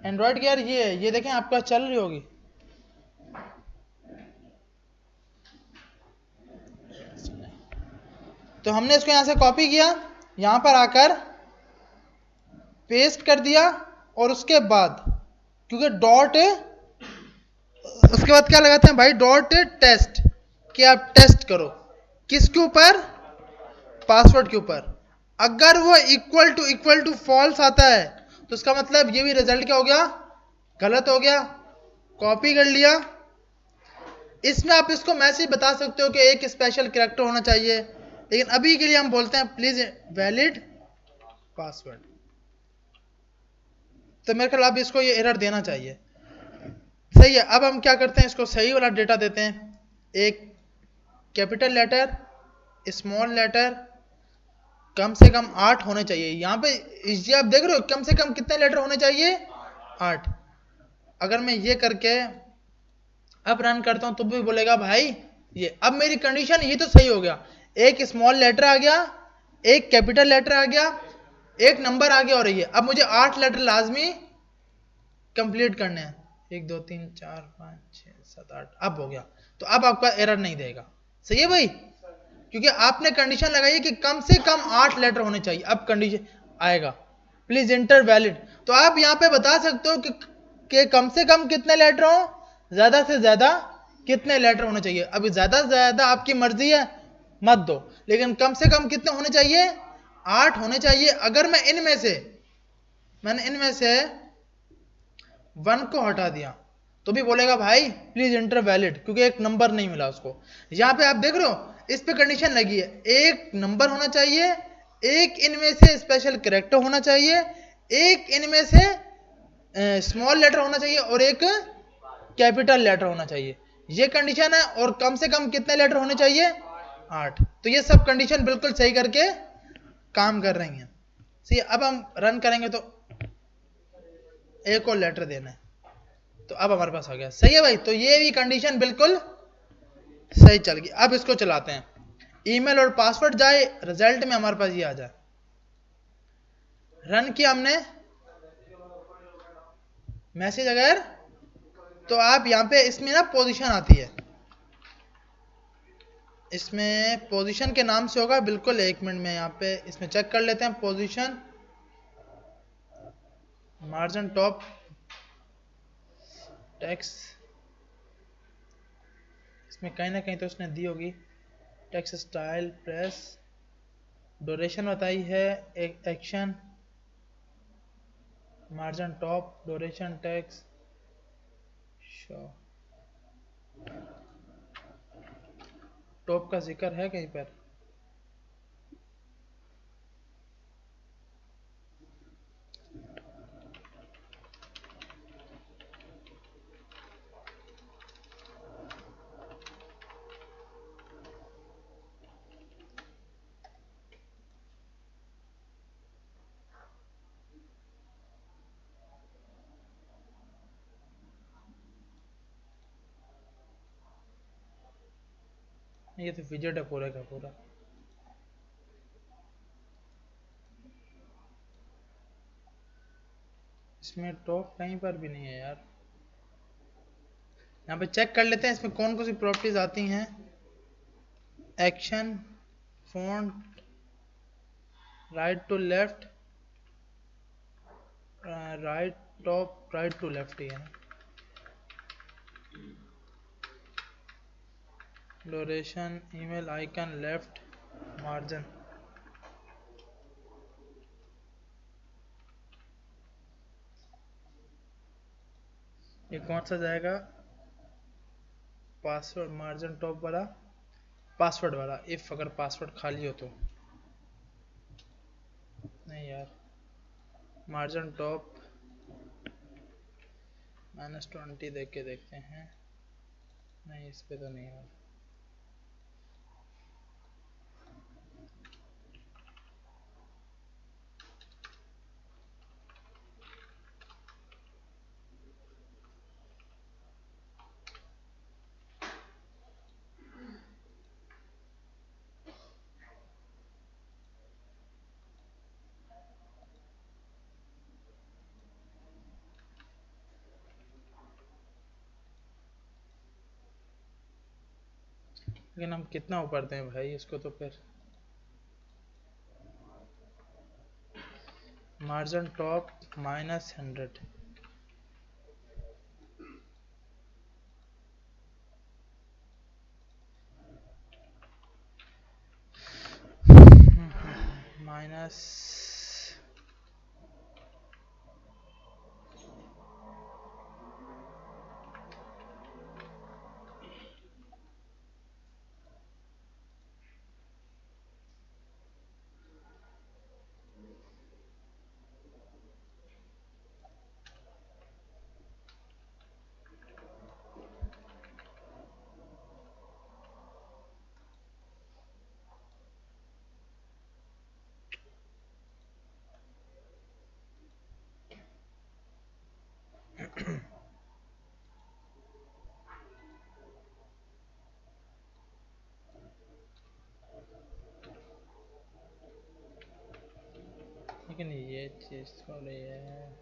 एंड्रॉइड की यार ये देखें आपका चल रही होगी, तो हमने इसको यहां से कॉपी किया, यहां पर आकर पेस्ट कर दिया, और उसके बाद क्योंकि डॉट, उसके बाद क्या लगाते हैं भाई, .टेस्ट, कि आप टेस्ट करो किसके ऊपर, पासवर्ड के ऊपर। अगर वो इक्वल टू फॉल्स आता है तो उसका मतलब ये भी रिजल्ट क्या हो गया, गलत हो गया। कॉपी कर लिया, इसमें आप इसको मैसेज बता सकते हो कि एक स्पेशल कैरेक्टर होना चाहिए, लेकिन अभी के लिए हम बोलते हैं प्लीज वैलिड पासवर्ड। तो मेरे ख्याल आप इसको ये एरर देना चाहिए, सही है। अब हम क्या करते हैं, इसको सही वाला डेटा देते हैं, एक कैपिटल लेटर, स्मॉल लेटर, कम से कम 8 होने चाहिए। यहां पे ये आप देख रहे हो कम से कम कितने लेटर होने चाहिए, 8। अगर मैं ये करके अब रन करता हूं तो भी बोलेगा भाई ये, अब मेरी कंडीशन ये तो सही हो गया, एक स्मॉल लेटर आ गया, एक कैपिटल लेटर आ गया, एक नंबर आ गया, और ये अब मुझे 8 लेटर लाजमी कंप्लीट करने हैं, 1 2 3 4 5 6 7 8, अब हो गया। तो अब आपका एरर नहीं देगा, सही है भाई, क्योंकि आपने कंडीशन लगाई है कि कम से कम 8 लेटर होने चाहिए। अब कंडीशन आएगा प्लीज इंटर वैलिड, तो आप यहां पे बता सकते हो कि कम से कम कितने लेटर हो, ज्यादा से ज्यादा कितने लेटर होने चाहिए। अभी ज्यादा से ज्यादा आपकी मर्जी है, मत दो, लेकिन कम से कम कितने होने चाहिए, 8 होने चाहिए। अगर मैं मैंने इनमें से 1 को हटा दिया तो भी बोलेगा भाई प्लीज इंटर वैलिड, क्योंकि एक नंबर नहीं मिला उसको। यहां पे आप देख रहे हो इस पे कंडीशन लगी है, एक नंबर होना चाहिए, एक इनमें से स्पेशल कैरेक्टर होना चाहिए, एक इनमें से स्मॉल लेटर होना चाहिए, और एक कैपिटल लेटर होना चाहिए, ये कंडीशन है। और कम से कम कितने लेटर होने चाहिए, 8। तो ये सब कंडीशन बिल्कुल सही करके काम कर रही हैं, सही। अब हम रन करेंगे तो एक और लेटर देना है। तो अब हमारे पास आ गया, सही है भाई। तो ये भी कंडीशन बिल्कुल सही चल गई। अब इसको चलाते हैं, ईमेल और पासवर्ड जाए, रिजल्ट में हमारे पास ये आ जाए। रन किया हमने मैसेज, अगर तो आप यहाँ पे इसमें ना पोजीशन आती है, इसमें पोजीशन के नाम से होगा बिल्कुल। 1 मिनट में यहाँ पे इसमें चेक कर लेते हैं। पोजीशन, मार्जिन टॉप, टेक्स, इसमें कहीं ना कहीं तो उसने दी होगी। टेक्स्ट स्टाइल, प्रेस, ड्यूरेशन बताई है, action, margin top, duration, text, show, top का जिक्र है कहीं पर? ये तो विजेट है पूरे का पूरा। इसमें टॉप कहीं पर भी नहीं है यार। यहाँ पे चेक कर लेते हैं इसमें कौन कौन सी प्रॉपर्टीज आती हैं। Action, font, right to left, right top, right to left ही है। Duration, email icon, left, margin. ये कौन सा जाएगा? पासवर्ड, मार्जिन टॉप वाला, पासवर्ड वाला। इफ अगर पासवर्ड खाली हो तो नहीं यार। मार्जिन टॉप -20 देख के देखते हैं। नहीं, इस पे तो नहीं है। लेकिन हम कितना ऊपर दें भाई इसको? तो फिर मार्जिन टॉप -100, माइनस, लेकिन ये चीज थोड़ी है।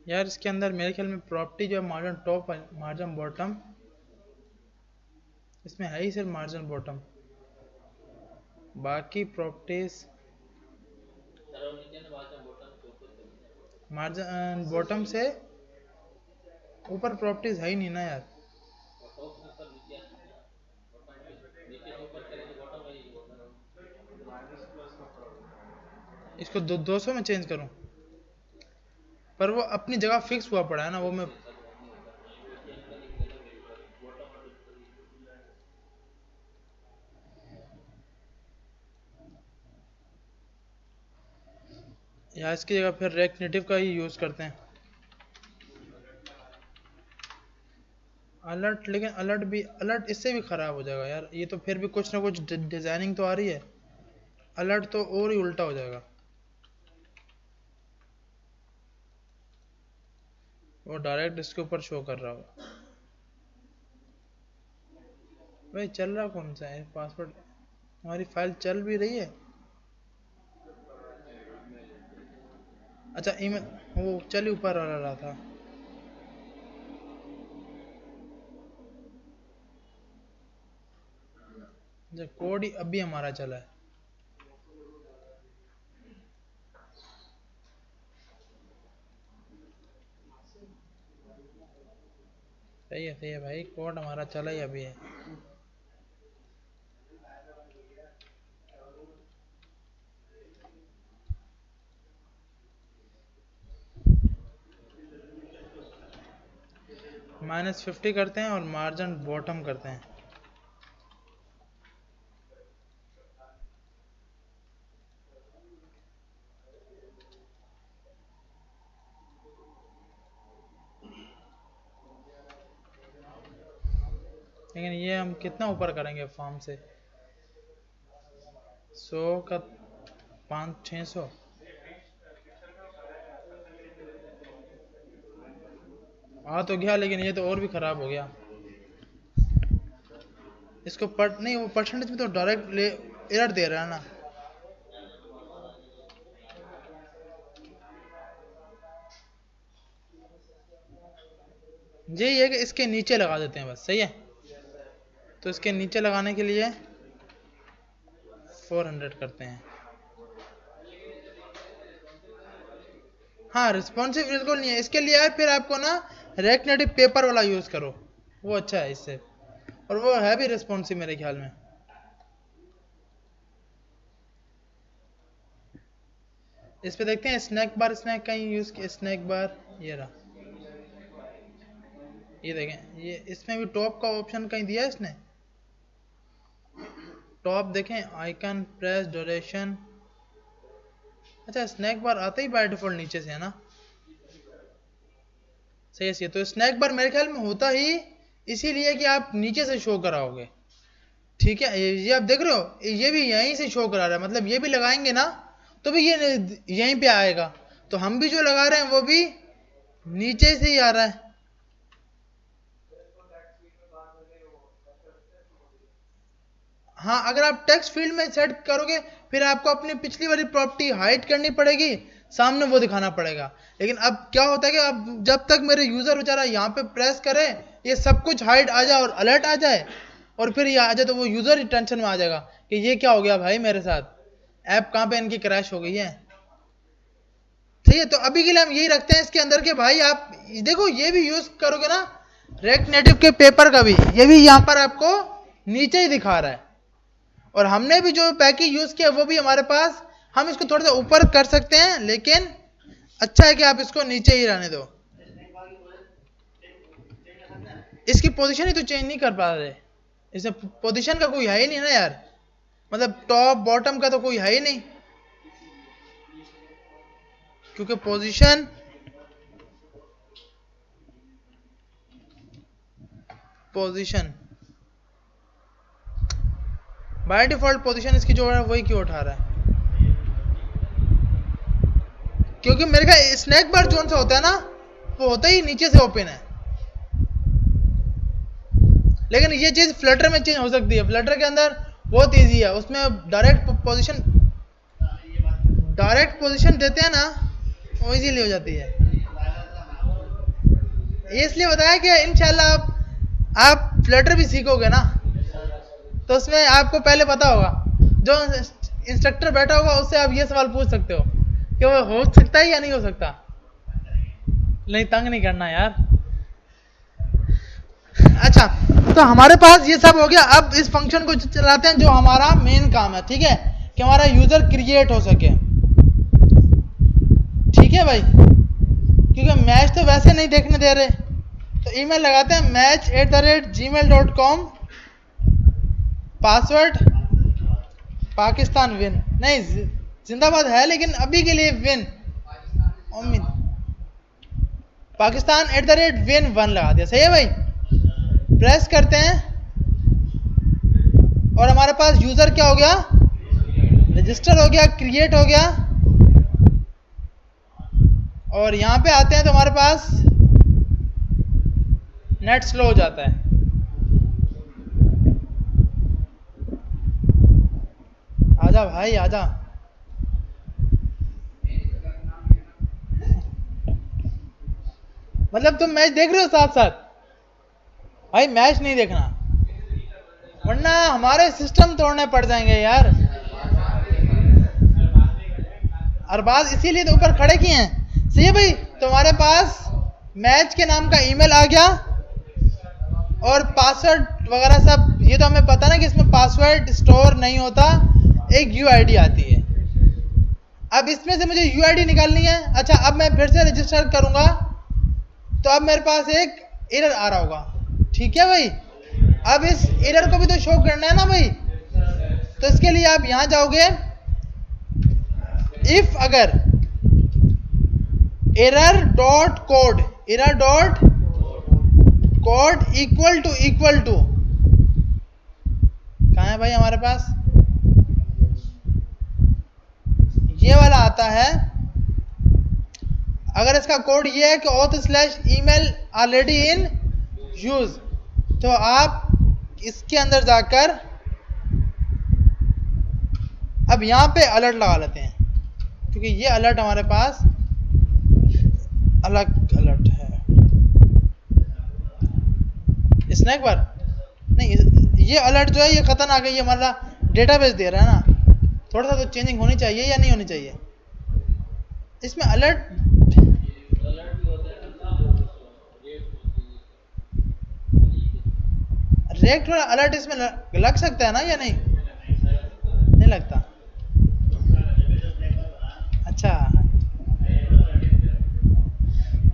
यार इसके अंदर मेरे ख्याल में प्रॉपर्टी जो है मार्जिन टॉप, मार्जिन बॉटम, इसमें है ही सिर्फ मार्जिन बॉटम। बाकी प्रॉपर्टीज मार्जिन बॉटम से ऊपर प्रॉपर्टीज है ही नहीं ना यार। इसको 200 में चेंज करूं, पर वो अपनी जगह फिक्स हुआ पड़ा है ना, वो मैं या इसकी जगह फिर रेक्ट नेटिव का ही यूज करते हैं। अलर्ट, लेकिन अलर्ट इससे भी खराब हो जाएगा यार, ये तो फिर भी कुछ ना कुछ डिजाइनिंग तो आ रही है, अलर्ट तो और ही उल्टा हो जाएगा। वो डायरेक्ट इसके ऊपर शो कर रहा होगा। भाई चल रहा कौन सा है पासवर्ड, हमारी फाइल चल भी रही है। अच्छा ईमेल वो चल ऊपर वाला रहा था। जब कोड ही अभी हमारा चला है। सही है भाई, कोड हमारा चला ही अभी है। -50 करते हैं और मार्जिन बॉटम करते हैं। लेकिन ये हम कितना ऊपर करेंगे फॉर्म से, 100 का 500-600। आ तो गया, लेकिन ये तो और भी खराब हो गया। इसको नहीं, वो परसेंटेज में तो डायरेक्ट एरर दे रहा है ना। यही है कि इसके नीचे लगा देते हैं बस, सही है। तो इसके नीचे लगाने के लिए 400 करते हैं। हाँ रिस्पॉन्सिव बिल्कुल नहीं है, इसके लिए है फिर आपको ना रेक्ट नेटिव पेपर वाला यूज करो, वो अच्छा है इससे, और वो है भी रिस्पॉन्सिव मेरे ख्याल में। इस पे देखते हैं स्नैक बार, स्नैक का यूज किया, स्नैक बार ये रहा, ये देखें, ये इसमें भी टॉप का ऑप्शन कहीं दिया है इसने, टॉप देखें, आइकन प्रेस ड्यूरेशन। अच्छा स्नैक बार आता ही बाय डिफॉल्ट नीचे से है ना, सही है। तो स्नैक बार मेरे ख्याल में होता ही इसीलिए कि आप नीचे से शो कराओगे, ठीक है। ये आप देख रहे हो, ये भी यहीं से शो करा रहा है, मतलब ये भी लगाएंगे ना तो भी ये यहीं पे आएगा, तो हम भी जो लगा रहे हैं वो भी नीचे से ही आ रहा है। हाँ अगर आप टेक्स्ट फील्ड में सेट करोगे फिर आपको अपनी पिछली वाली प्रॉपर्टी हाइड करनी पड़ेगी, सामने वो दिखाना पड़ेगा। लेकिन अब क्या होता है कि अब जब तक मेरे यूजर बेचारा यहाँ पे प्रेस करे ये सब कुछ हाइड आ जाए और अलर्ट आ जाए और फिर ये आ जाए, तो वो यूजर ही टेंशन में आ जाएगा कि ये क्या हो गया भाई मेरे साथ, ऐप कहाँ पे इनकी क्रैश हो गई है। ठीक है, तो अभी के लिए हम यही रखते हैं इसके अंदर के भाई आप देखो ये भी यूज करोगे ना रेक्ट नेटिव के पेपर का भी, ये भी यहाँ पर आपको नीचे ही दिखा रहा है, और हमने भी जो पैकेज यूज किया वो भी हमारे पास, हम इसको थोड़ा सा ऊपर कर सकते हैं, लेकिन अच्छा है कि आप इसको नीचे ही रहने दो। इसकी पोजीशन ही तो चेंज नहीं कर पा रहे, इसमें पोजीशन का कोई है ही नहीं ना यार, मतलब टॉप बॉटम का तो कोई है ही नहीं, क्योंकि पोजीशन बाय डिफॉल्ट पोजीशन इसकी जो है वही क्यों उठा रहा है, क्योंकि मेरे का स्नैक बार जोन सा होता है ना वो होता ही नीचे से ओपन है। लेकिन ये चीज फ्लटर में चेंज हो सकती है, फ्लटर के अंदर बहुत इजी है, उसमें डायरेक्ट पोजीशन देते हैं ना, वो इजीली हो जाती है। ये इसलिए बताया कि इंशाल्लाह आप फ्लटर भी सीखोगे ना तो उसमें आपको पहले पता होगा, जो इंस्ट्रक्टर बैठा होगा उससे आप ये सवाल पूछ सकते हो कि वो हो सकता है या नहीं हो सकता। नहीं, तंग नहीं करना यार। अच्छा, तो हमारे पास ये सब हो गया। अब इस फंक्शन को चलाते हैं जो हमारा मेन काम है, ठीक है, कि हमारा यूजर क्रिएट हो सके। ठीक है भाई, क्योंकि मैच तो वैसे नहीं देखने दे रहे, तो ईमेल लगाते हैं match@gmail.com, पासवर्ड पाकिस्तान विन, नहीं जिंदाबाद है लेकिन अभी के लिए विन पाकिस्तान @win1 लगा दिया। सही है भाई, प्रेस करते हैं और हमारे पास यूजर क्या हो गया, रजिस्टर हो गया, क्रिएट हो गया। और यहां पे आते हैं तो हमारे पास नेट स्लो हो जाता है। आजा भाई आजा, मतलब तुम मैच देख रहे हो साथ साथ? भाई मैच नहीं देखना, वरना हमारे सिस्टम तोड़ने पड़ जाएंगे यार। अरबाज इसीलिए तो ऊपर खड़े किए हैं। सही है भाई, तुम्हारे पास मैच के नाम का ईमेल आ गया और पासवर्ड वगैरह सब। ये तो हमें पता ना कि इसमें पासवर्ड स्टोर नहीं होता, एक यूआईडी आती है। अब इसमें से मुझे यूआईडी निकालनी है। अच्छा, अब मैं फिर से रजिस्टर करूंगा तो अब मेरे पास एक एरर आ रहा होगा। ठीक है भाई, अब इस एरर को भी तो शो करना है ना भाई, तो इसके लिए आप यहां जाओगे, इफ अगर error dot code equal to कहां है भाई हमारे पास, ये वाला आता है। अगर इसका कोड ये है कि auth/email ऑलरेडी इन यूज, तो आप इसके अंदर जाकर अब यहां पे अलर्ट लगा लेते हैं, क्योंकि ये अलर्ट हमारे पास अलग अलर्ट है। स्नैक बार नहीं, ये अलर्ट जो है ये खतरनाक है, ये हमारा डेटाबेस दे रहा है ना, थोड़ा सा तो चेंजिंग होनी चाहिए या नहीं होनी चाहिए इसमें अलर्ट। रेक्ट वाला अलर्ट इसमें लग सकता है ना या नहीं? नहीं लगता। अच्छा,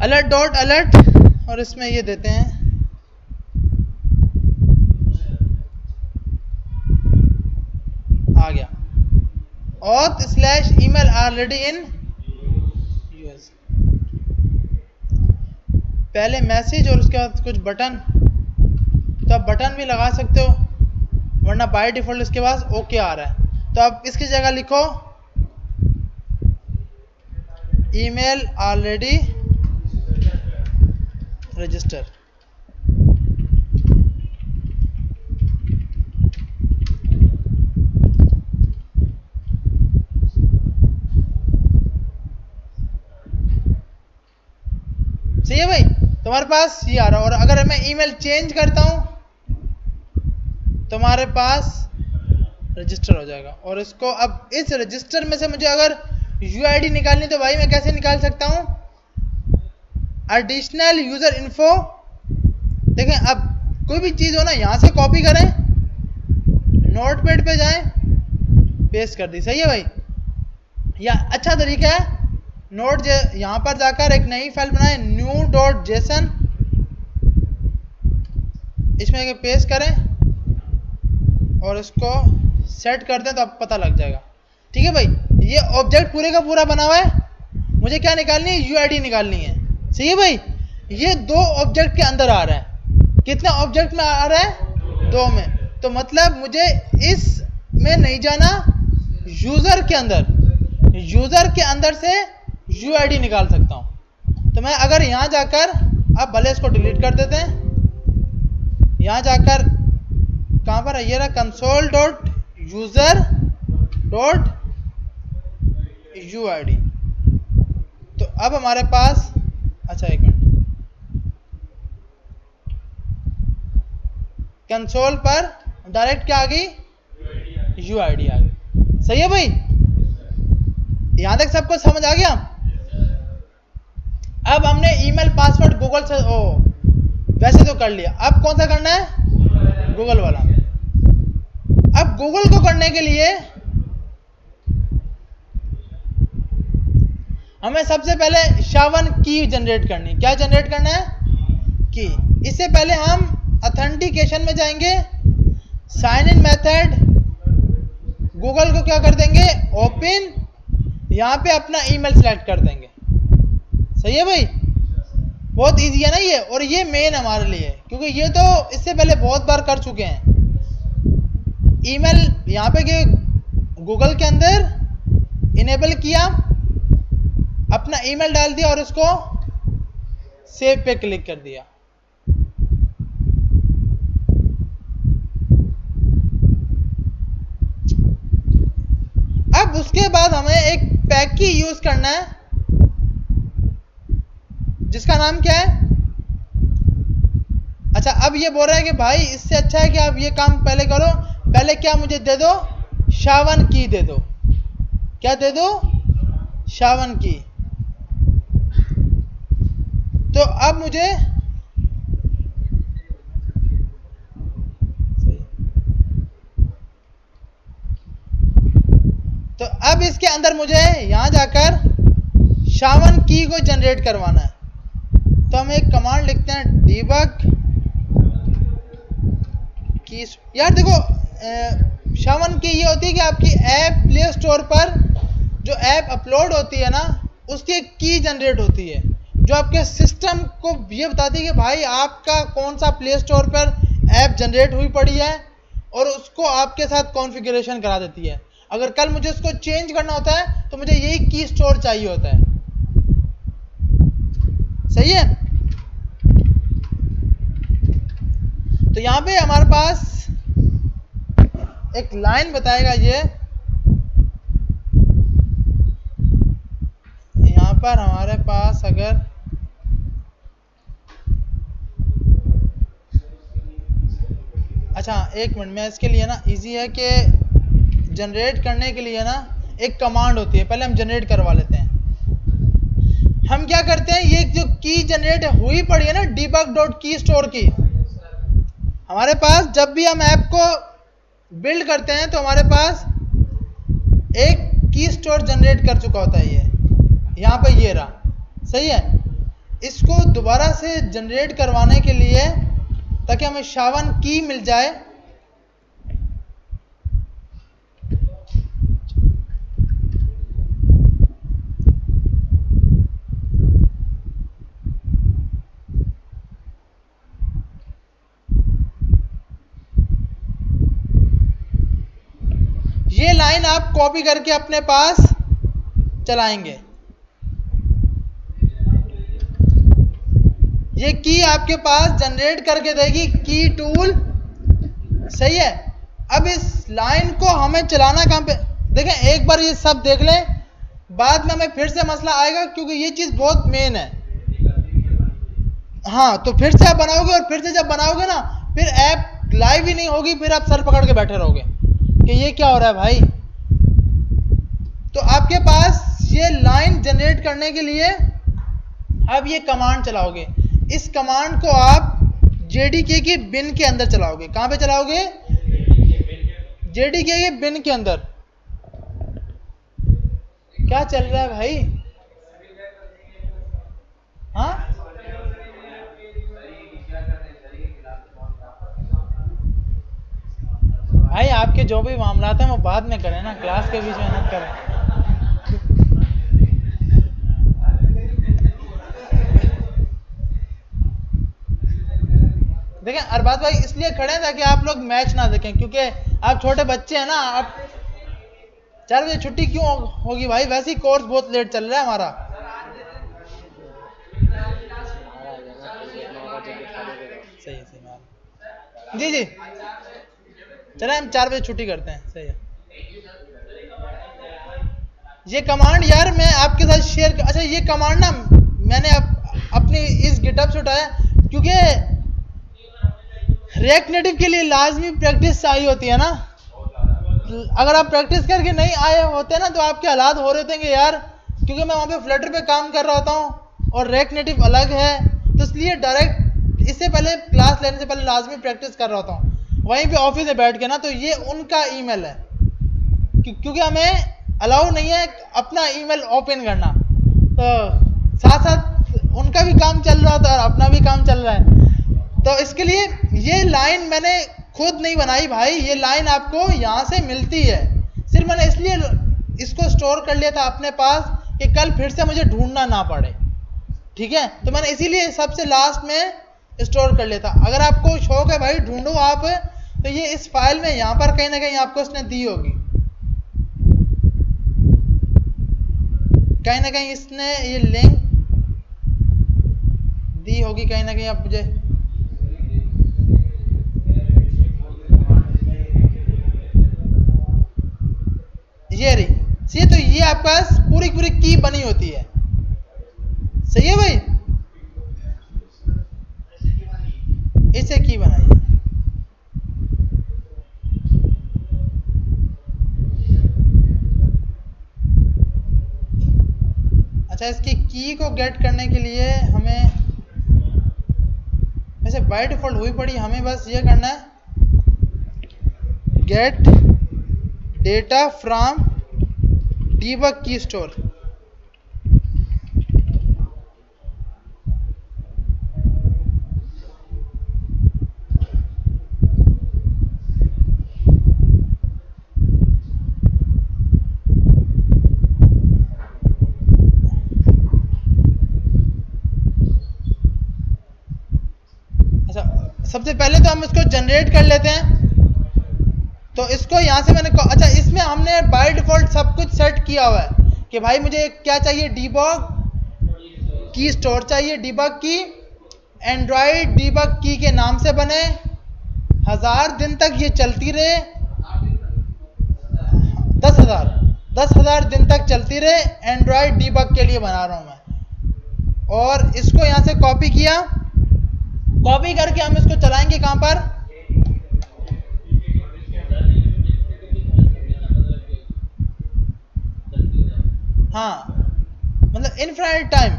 अलर्ट डॉट अलर्ट, और इसमें ये देते हैं आ गया auth/email ऑलरेडी इन यूज। पहले मैसेज और उसके बाद कुछ बटन, तो आप बटन भी लगा सकते हो, वरना बाय डिफॉल्ट इसके पास ओके आ रहा है। तो आप इसकी जगह लिखो ईमेल ऑलरेडी रजिस्टर। सही है भाई, तुम्हारे पास ये आ रहा है। और अगर मैं ईमेल चेंज करता हूं तुम्हारे पास रजिस्टर हो जाएगा। और इसको अब इस रजिस्टर में से मुझे अगर यूआईडी निकालनी तो भाई मैं कैसे निकाल सकता हूं, एडिशनल यूजर इन्फो। देखें, अब कोई भी चीज हो ना, यहां से कॉपी करें, नोटपैड पे जाएं, पेस्ट कर दी। सही है भाई, या अच्छा तरीका है नोट यहां पर जाकर एक नई फाइल बनाएं, new.json, इसमें पेस्ट करें और इसको सेट कर दें तो अब पता लग जाएगा। ठीक है भाई, ये ऑब्जेक्ट पूरे का पूरा बना हुआ है, मुझे क्या निकालनी है, यूआईडी निकालनी है। सही है भाई, ये दो ऑब्जेक्ट के अंदर आ रहा है। कितने ऑब्जेक्ट में आ रहा है, दो में, तो मतलब मुझे इस में नहीं जाना, यूजर के अंदर से यूआईडी निकाल सकता हूं। तो मैं अगर यहां जाकर, अब भले इसको डिलीट कर देते हैं, यहां जाकर कहां पर है, ये रहा console.user.uid। तो अब हमारे पास, अच्छा एक मिनट, कंसोल पर डायरेक्ट क्या आ गई, यूआईडी आ गई। सही है भाई, यहां तक सबको समझ आ गया? अब हमने ईमेल पासवर्ड गूगल से वैसे तो कर लिया, अब कौन सा करना है? गूगल वाला। अब गूगल को करने के लिए हमें सबसे पहले SHA-1 की जनरेट करनी। क्या जनरेट करना है? की। इससे पहले हम ऑथेंटिकेशन में जाएंगे, साइन इन मेथड, गूगल को क्या कर देंगे? ओपन, यहां पे अपना ईमेल सेलेक्ट कर देंगे। सही है भाई, बहुत इजी है ना ये, और ये मेन हमारे लिए, क्योंकि ये तो इससे पहले बहुत बार कर चुके हैं। ईमेल यहां पे के गूगल के अंदर इनेबल किया, अपना ईमेल डाल दिया और उसको सेव पे क्लिक कर दिया। अब उसके बाद हमें एक पैक की यूज करना है, जिसका नाम क्या है? अच्छा, अब ये बोल रहा है कि भाई इससे अच्छा है कि आप ये काम पहले करो, पहले क्या मुझे दे दो? SHA-1 की दे दो। क्या दे दो? SHA-1 की। तो अब मुझे तो अब इसके अंदर मुझे यहां जाकर SHA-1 की को जनरेट करवाना है। तो हम एक कमांड लिखते हैं, debug की। यार देखो, SHA-1 की ये होती है कि आपकी ऐप प्ले स्टोर पर जो ऐप अपलोड होती है ना, उसकी एक की जनरेट होती है, जो आपके सिस्टम को ये बताती है कि भाई आपका कौन सा प्ले स्टोर पर ऐप जनरेट हुई पड़ी है, और उसको आपके साथ कॉन्फ़िगरेशन करा देती है। अगर कल मुझे उसको चेंज करना होता है तो मुझे यही की स्टोर चाहिए होता है। सही है। तो यहां पे हमारे पास एक लाइन बताएगा, ये यहां पर हमारे पास अगर अच्छा एक मिनट में, इसके लिए ना इजी है कि जनरेट करने के लिए ना एक कमांड होती है, पहले हम जनरेट करवा लेते हैं। हम क्या करते हैं, ये जो की जनरेट हुई पड़ी है ना debug.keystore की, हमारे पास जब भी हम ऐप को बिल्ड करते हैं तो हमारे पास एक की स्टोर जनरेट कर चुका होता है। ये यहां पे ये रहा। सही है। इसको दोबारा से जनरेट करवाने के लिए, ताकि हमें SHA-1 की मिल जाए, ये लाइन आप कॉपी करके अपने पास चलाएंगे। ये की आपके पास जनरेट करके देगी की टूल। सही है। अब इस लाइन को हमें चलाना कहां पे? देखें, एक बार ये सब देख लें, बाद में हमें फिर से मसला आएगा, क्योंकि ये चीज बहुत मेन है। हाँ, तो फिर से आप बनाओगे, और फिर से जब बनाओगे ना, फिर ऐप लाइव ही नहीं होगी, फिर आप सर पकड़ के बैठे रहोगे कि ये क्या हो रहा है भाई। तो आपके पास ये लाइन जनरेट करने के लिए अब ये कमांड चलाओगे। इस कमांड को आप JDK की बिन के अंदर चलाओगे। कहां पे चलाओगे? JDK के बिन के अंदर। क्या चल रहा है भाई? हाँ, भाई आपके जो भी मामला हैं वो बाद में करें ना, क्लास के बीच में मत करें। देखें, अरबाज भाई इसलिए खड़े हैं ताकि आप लोग मैच ना देखें, क्योंकि आप छोटे बच्चे हैं ना। आप 4 बजे छुट्टी क्यों होगी भाई? वैसे ही कोर्स बहुत लेट चल रहा है हमारा। सही है, सही जी जी, चले हम 4 बजे छुट्टी करते हैं। सही है। ये कमांड यार मैं आपके साथ शेयर अच्छा, ये कमांड ना मैंने अपनी इस गिटहब से उठाया, क्योंकि रिएक्ट नेटिव के लिए लाजमी प्रैक्टिस चाहिए होती है ना। अगर आप प्रैक्टिस करके नहीं आए होते ना, तो आपके हालात हो रहे थे यार, क्योंकि मैं वहां पे फ्लटर पे काम कर रहा होता हूँ, और React Native अलग है, तो इसलिए डायरेक्ट इससे पहले क्लास लेने से पहले लाजमी प्रैक्टिस कर रहा था वहीं पे ऑफिस में बैठ के ना। तो ये उनका ईमेल है, क्योंकि हमें अलाउ नहीं है अपना ईमेल ओपन करना, तो साथ साथ उनका भी काम चल रहा था और अपना भी काम चल रहा है। तो इसके लिए ये लाइन मैंने खुद नहीं बनाई भाई, ये लाइन आपको यहाँ से मिलती है, सिर्फ मैंने इसलिए इसको स्टोर कर लिया था अपने पास कि कल फिर से मुझे ढूंढना ना पड़े, ठीक है। तो मैंने इसीलिए सबसे लास्ट में स्टोर कर लिया था। अगर आपको शौक है भाई ढूंढो आप, तो ये इस फाइल में यहाँ पर कहीं ना कहीं आपको इसने दी होगी, कहीं ना कहीं इसने ये लिंक दी होगी कहीं ना कहीं। आप मुझे ये रही, सही। तो ये आपके पास पूरी पूरी की बनी होती है, सही है भाई, इससे की बनाई है। अच्छा, इसकी की को गेट करने के लिए हमें वैसे बाय डिफॉल्ट हुई पड़ी, हमें बस ये करना है गेट डेटा फ्रॉम डीबग की स्टोर। अच्छा, सबसे पहले तो हम इसको जनरेट कर लेते हैं। तो इसको यहाँ से मैंने अच्छा, इसमें हमने बाय डिफॉल्ट सब कुछ सेट किया हुआ है कि भाई मुझे क्या चाहिए, डीबग की स्टोर चाहिए, डीबग की एंड्रॉइड डीबग की के नाम से बने, 1000 दिन तक ये चलती रहे, 10,000 दिन तक चलती रहे, एंड्रॉइड डीबग के लिए बना रहा हूं मैं। और इसको यहां से कॉपी किया, कॉपी करके हम इसको चलाएंगे कहां पर, हाँ मतलब इनफाइनाइट टाइम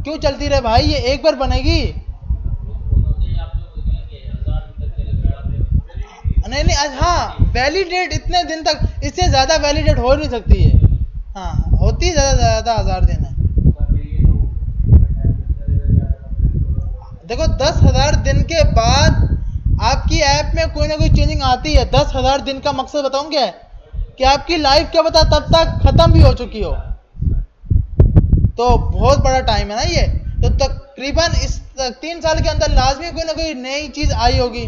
क्यों चलती रहे भाई, ये एक बार बनेगी। नहीं नहीं, हाँ वैलिडेट इतने दिन तक, इससे ज्यादा वैलिडेट हो नहीं सकती है, हाँ होती ज्यादा 1000 दिन है। देखो 10,000 दिन के बाद आपकी ऐप में कोई ना कोई चेंजिंग आती है। 10,000 दिन का मकसद बताऊं क्या है, कि आपकी लाइफ क्या बता तब तक खत्म भी हो चुकी हो, तो बहुत बड़ा टाइम है ना ये। तो तकरीबन इस 3 साल के अंदर लाजमी कोई ना कोई नई चीज आई होगी।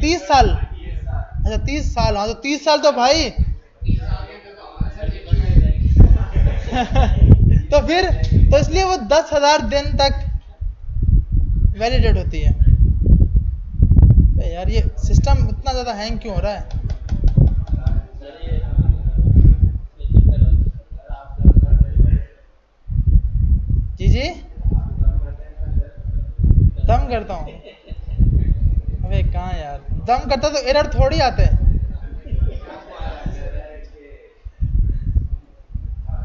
30 साल, अच्छा 30 साल, हाँ तो 30 साल तो भाई तो फिर तो इसलिए वो 10,000 दिन तक वैलिडेट होती है। यार ये सिस्टम इतना ज्यादा हैंग क्यों हो रहा है, जी जी दम करता हूँ, अबे कहाँ यार, दम करता तो एरर थोड़ी आते हैं,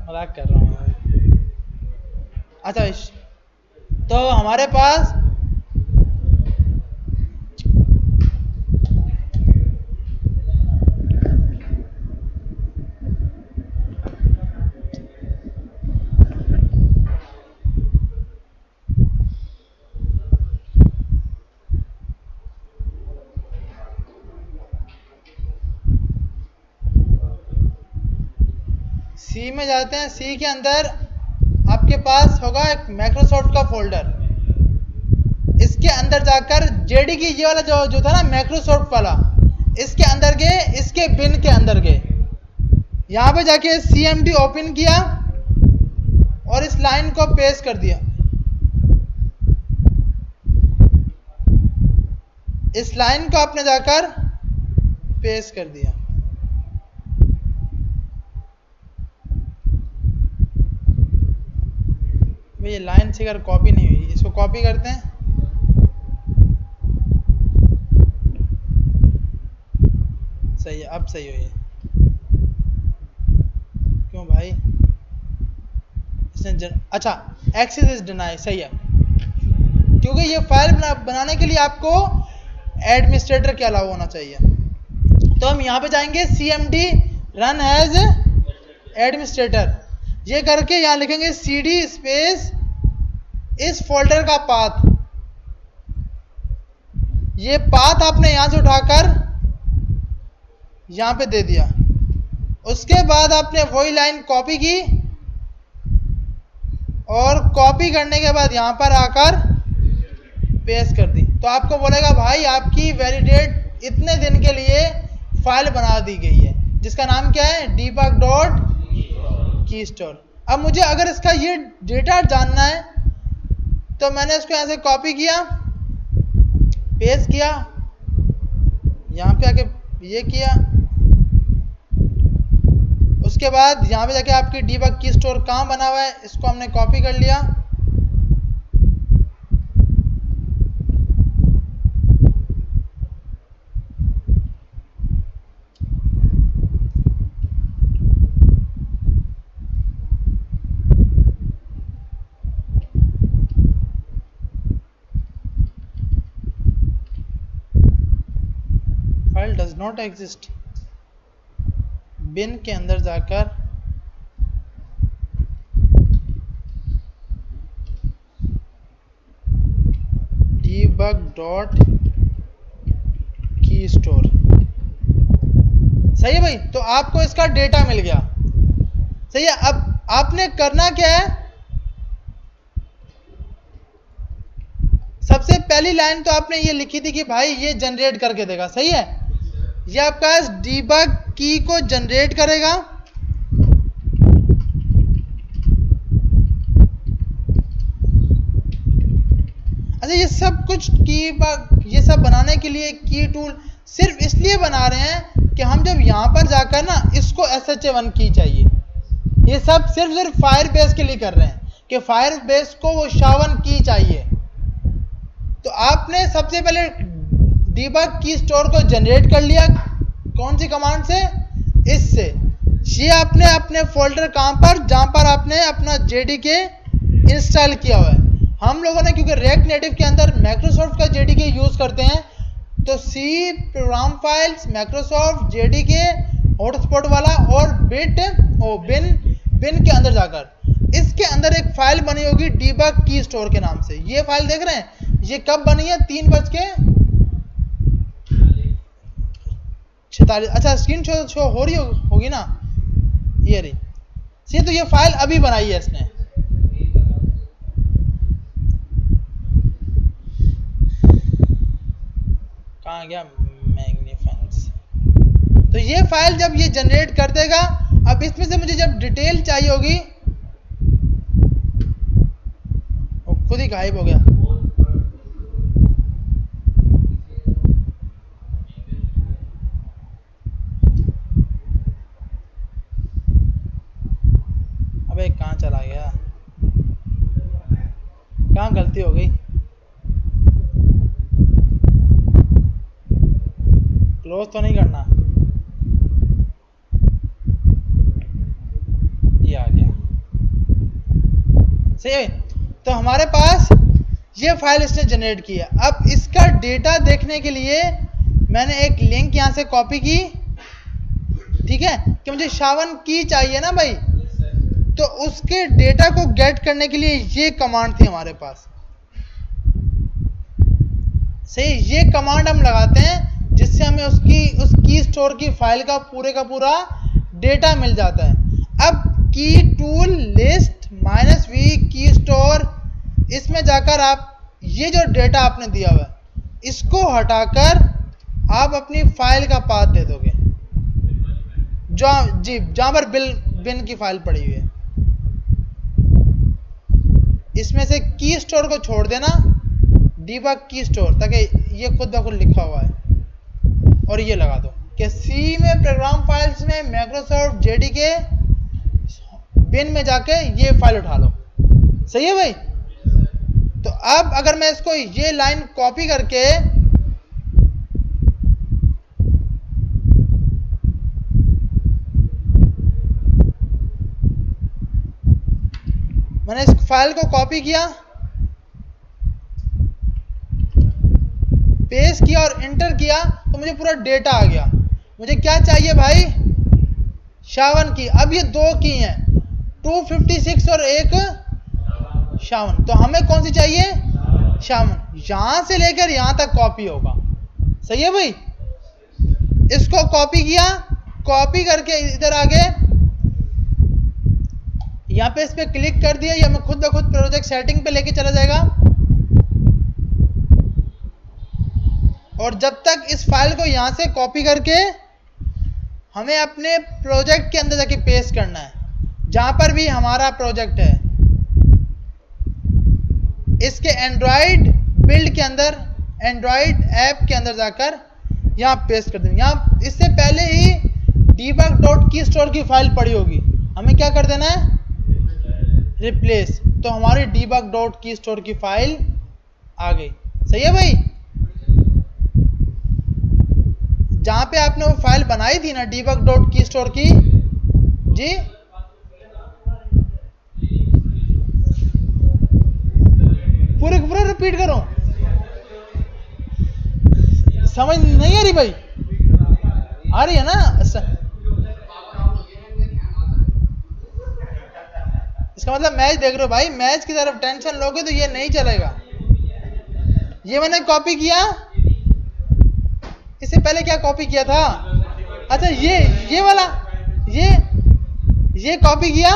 मजाक कर रहा हूँ। अच्छा तो हमारे पास सी में जाते हैं, सी के अंदर आपके पास होगा एक माइक्रोसॉफ्ट का फोल्डर, इसके अंदर जाकर जेडी की ये वाला जो था ना माइक्रोसॉफ्ट वाला, इसके अंदर गए, इसके बिन के अंदर गए, यहां पे जाके CMD ओपन किया और इस लाइन को पेस्ट कर दिया, इस लाइन को आपने जाकर पेस्ट कर दिया। ये लाइन से अगर कॉपी नहीं हुई, इसको कॉपी करते हैं, सही है, अब सही हुई है। क्यों भाई अच्छा, एक्सेस इज डिनाई, सही है, क्योंकि ये फाइल बनाने के लिए आपको एडमिनिस्ट्रेटर के अलावा होना चाहिए। तो हम यहाँ पे जाएंगे cmd रन एज एडमिनिस्ट्रेटर, ये करके यहाँ लिखेंगे cd स्पेस इस फोल्डर का पाथ, ये पाथ आपने यहां से उठाकर यहां पे दे दिया। उसके बाद आपने वही लाइन कॉपी की और कॉपी करने के बाद यहां पर आकर पेस्ट कर दी, तो आपको बोलेगा भाई आपकी वैलिडेट इतने दिन के लिए फाइल बना दी गई है, जिसका नाम क्या है, debug.keystore। अब मुझे अगर इसका ये डेटा जानना है तो मैंने इसको यहां से कॉपी किया, पेस्ट किया, यहां पे आके ये किया, उसके बाद यहां पे जाके आपकी debug keystore कहां बना हुआ है, इसको हमने कॉपी कर लिया, फाइल डज नॉट एग्जिस्ट, बिन के अंदर जाकर debug.keystore, सही है भाई। तो आपको इसका डेटा मिल गया, सही है। अब आपने करना क्या है, सबसे पहली लाइन तो आपने ये लिखी थी कि भाई ये जनरेट करके देगा, सही है, ये आपका डीबग की को जनरेट करेगा, अच्छा ये सब कुछ ये सब बनाने के लिए की टूल सिर्फ इसलिए बना रहे हैं कि हम जब यहां पर जाकर ना इसको SHA-1 की चाहिए, ये सब सिर्फ फायरबेस के लिए कर रहे हैं कि फायरबेस को वो SHA-1 की चाहिए। तो आपने सबसे पहले debug keystore को जनरेट कर लिया, कौन सी कमांड से, इससे, ये आपने अपने फोल्डर कहां पर, जहां पर आपने अपना JDK इंस्टॉल किया हुआ है। हम लोगों ने क्योंकि रिएक्ट नेटिव के अंदर माइक्रोसॉफ्ट का JDK यूज करते हैं, तो C program files, Microsoft JDK hotspot वाला और बिन के अंदर जाकर इसके अंदर एक फाइल बनी होगी debug keystore के नाम से। ये फाइल देख रहे हैं, ये कब बनी है, 3:46, अच्छा स्क्रीन शो हो रही होगी ना, ये रही, तो ये फाइल अभी बनाई है इसने। कहाँ गया मैग्नीफेंस, तो ये फाइल जब ये जनरेट कर देगा, अब इसमें से मुझे जब डिटेल चाहिए होगी, वो खुद ही गायब हो गया, अबे कहाँ चला गया, कहाँ गलती हो गई, क्लोज तो नहीं करना, ये आ गया, सही है। तो हमारे पास ये फाइल इसने जनरेट की है। अब इसका डेटा देखने के लिए मैंने एक लिंक यहां से कॉपी की, ठीक है, कि मुझे SHA-1 की चाहिए ना भाई, तो उसके डेटा को गेट करने के लिए ये कमांड थी हमारे पास, सही, ये कमांड हम लगाते हैं जिससे हमें उस keystore की फाइल का पूरा डेटा मिल जाता है। अब की टूल लिस्ट -v keystore, इसमें जाकर आप ये जो डेटा आपने दिया हुआ है इसको हटाकर आप अपनी फाइल का पाथ दे दोगे, जहां पर बिन की फाइल पड़ी हुई है, इसमें से keystore को छोड़ देना, debug keystore, ताकि ये खुद ब खुद लिखा हुआ है, और ये लगा दो कि C में प्रोग्राम फाइल्स में माइक्रोसॉफ्ट JDK बिन में जाके ये फाइल उठा लो, सही है भाई। तो अब अगर मैं इसको ये लाइन कॉपी करके फाइल को कॉपी किया, पेस्ट किया और इंटर किया तो मुझे पूरा डेटा आ गया। मुझे क्या चाहिए भाई? शावन की। अब ये दो की हैं, 256 और एक शावन, तो हमें कौन सी चाहिए? शावन। यहां से लेकर यहां तक कॉपी होगा, सही है भाई। इसको कॉपी किया, कॉपी करके इधर आगे यहां पे इस पे क्लिक कर दिया, या मैं खुद ब खुद प्रोजेक्ट सेटिंग पे लेके चला जाएगा। और जब तक इस फाइल को यहां से कॉपी करके हमें अपने प्रोजेक्ट के अंदर जाके पेस्ट करना है, जहां पर भी हमारा प्रोजेक्ट है, इसके एंड्रॉइड बिल्ड के अंदर, एंड्रॉइड ऐप के अंदर जाकर यहां पेस्ट कर देंगे। यहां इससे पहले ही debug.keystore की फाइल पड़ी होगी, हमें क्या कर देना है? रिप्लेस। तो हमारी debug.keystore की फाइल आ गई, सही है भाई। जहां पे आपने वो फाइल बनाई थी ना debug.keystore की, जी पूरे पूरे रिपीट करो, समझ नहीं आ रही भाई? आ रही है ना? इसका मतलब मैच देख रहे हो भाई, मैच की तरफ टेंशन लोगे तो ये नहीं चलेगा। ये मैंने कॉपी किया, इससे पहले क्या कॉपी किया था? अच्छा ये वाला, ये कॉपी किया,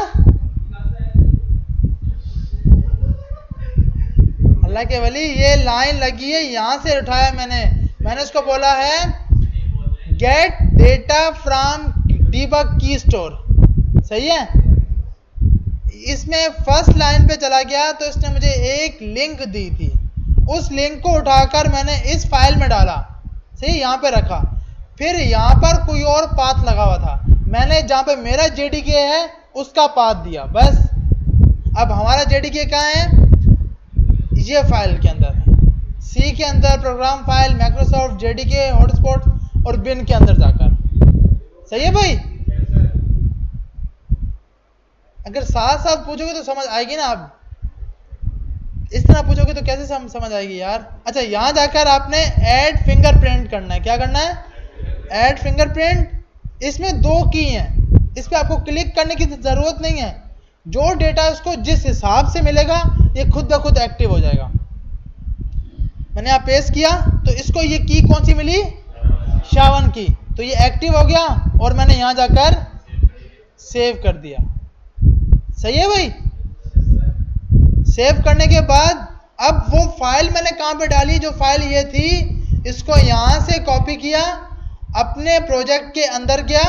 अल्लाह के वली, ये लाइन लगी है, यहां से उठाया मैंने उसको बोला है gate data from debug keystore, सही है। इसमें फर्स्ट लाइन पे चला गया तो इसने मुझे एक लिंक दी थी, उस लिंक को उठाकर मैंने इस फाइल में डाला, सही, यहां पे रखा। फिर यहां पर कोई और पाथ लगा हुआ था, मैंने जहां पे मेरा JDK है उसका पाथ दिया, बस। अब हमारा JDK कहाँ है? ये फाइल के अंदर, C के अंदर program file, Microsoft JDK hotspot और बिन के अंदर जाकर, सही है भाई। अगर साथ साथ पूछोगे तो समझ आएगी ना, आप इस तरह पूछोगे तो कैसे समझ आएगी यार। अच्छा, यहां जाकर आपने ऐड फिंगरप्रिंट करना है। क्या करना है? Add fingerprint. इसमें दो की हैं, इस पे आपको क्लिक करने की जरूरत नहीं है, जो डेटा उसको जिस हिसाब से मिलेगा ये खुद ब खुद एक्टिव हो जाएगा। मैंने यहाँ पेस्ट किया तो इसको ये की कौन सी मिली? शावन की, तो ये एक्टिव हो गया और मैंने यहां जाकर सेव कर दिया, सही है भाई। सेव करने के बाद अब वो फाइल मैंने कहां पे डाली? जो फाइल ये थी, इसको यहां से कॉपी किया, अपने प्रोजेक्ट के अंदर गया,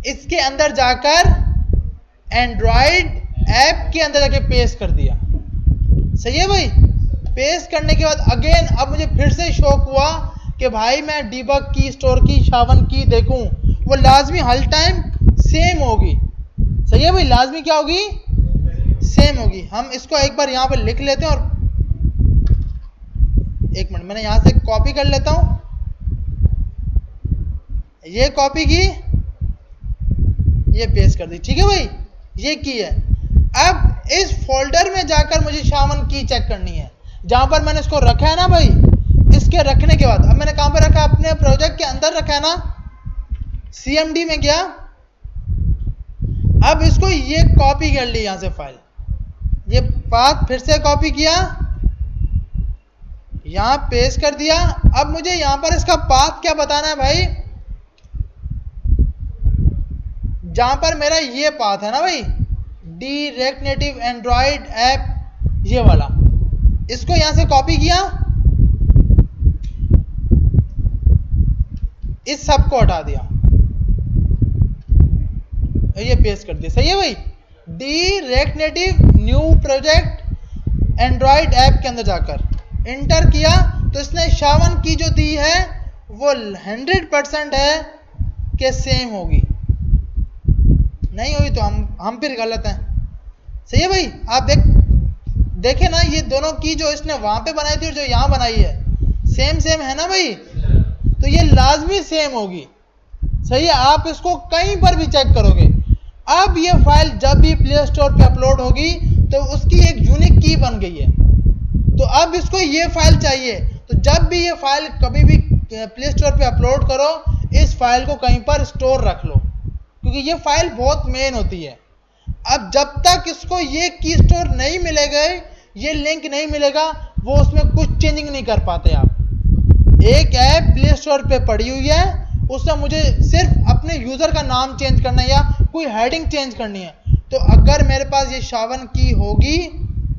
इसके अंदर जाकर एंड्रॉइड ऐप के अंदर जाके पेस्ट कर दिया, सही है भाई। पेस्ट करने के बाद अगेन अब मुझे फिर से शौक हुआ कि भाई मैं debug keystore की शावन की देखूं, वो लाजमी हर टाइम सेम होगी, सही है भाई। लाजमी क्या होगी? सेम होगी। हम इसको एक बार यहां पर लिख लेते हैं, और एक मिनट, मैंने यहां से कॉपी कर लेता हूं, ये कॉपी की, ये पेस्ट कर दी, ठीक है भाई, ये की है। अब इस फोल्डर में जाकर मुझे शावन की चेक करनी है, जहां पर मैंने इसको रखा है ना भाई। इसके रखने के बाद अब मैंने कहां पे रखा? अपने प्रोजेक्ट के अंदर रखा है ना, CMD में गया, अब इसको ये कॉपी कर ली यहां से फाइल, ये पाथ फिर से कॉपी किया, यहां पेस्ट कर दिया। अब मुझे यहां पर इसका पाथ क्या बताना है भाई? जहां पर मेरा ये पाथ है ना भाई, React Native एंड्रॉइड ऐप, ये वाला, इसको यहां से कॉपी किया, इस सब को हटा दिया, ये पेस्ट कर दिया, सही है भाई। React Native new project Android app के अंदर जाकर इंटर किया तो इसने शावन की जो दी है वो 100% है कि सेम होगी, नहीं होगी तो हम फिर गलत हैं, सही है भाई। आप देखे ना, ये दोनों की जो इसने वहां पे बनाई थी और जो यहां बनाई है, सेम है ना भाई, तो ये लाजमी सेम होगी, सही है। आप इसको कहीं पर भी चेक करोगे, अब ये फाइल जब भी प्ले स्टोर पे अपलोड होगी तो उसकी एक यूनिक की बन गई है। तो अब इसको ये फाइल चाहिए, तो जब भी ये फाइल कभी भी प्ले स्टोर पे अपलोड करो, इस फाइल को कहीं पर स्टोर रख लो, क्योंकि ये फाइल बहुत मेन होती है। अब जब तक इसको ये की स्टोर नहीं मिलेगा, ये लिंक नहीं मिलेगा, वो उसमें कुछ चेंजिंग नहीं कर पाते आप। एक ऐप प्ले स्टोर पे पड़ी हुई है, उसमें मुझे सिर्फ अपने यूजर का नाम चेंज करना है या कोई हेडिंग चेंज करनी है, तो अगर मेरे पास ये शावन की होगी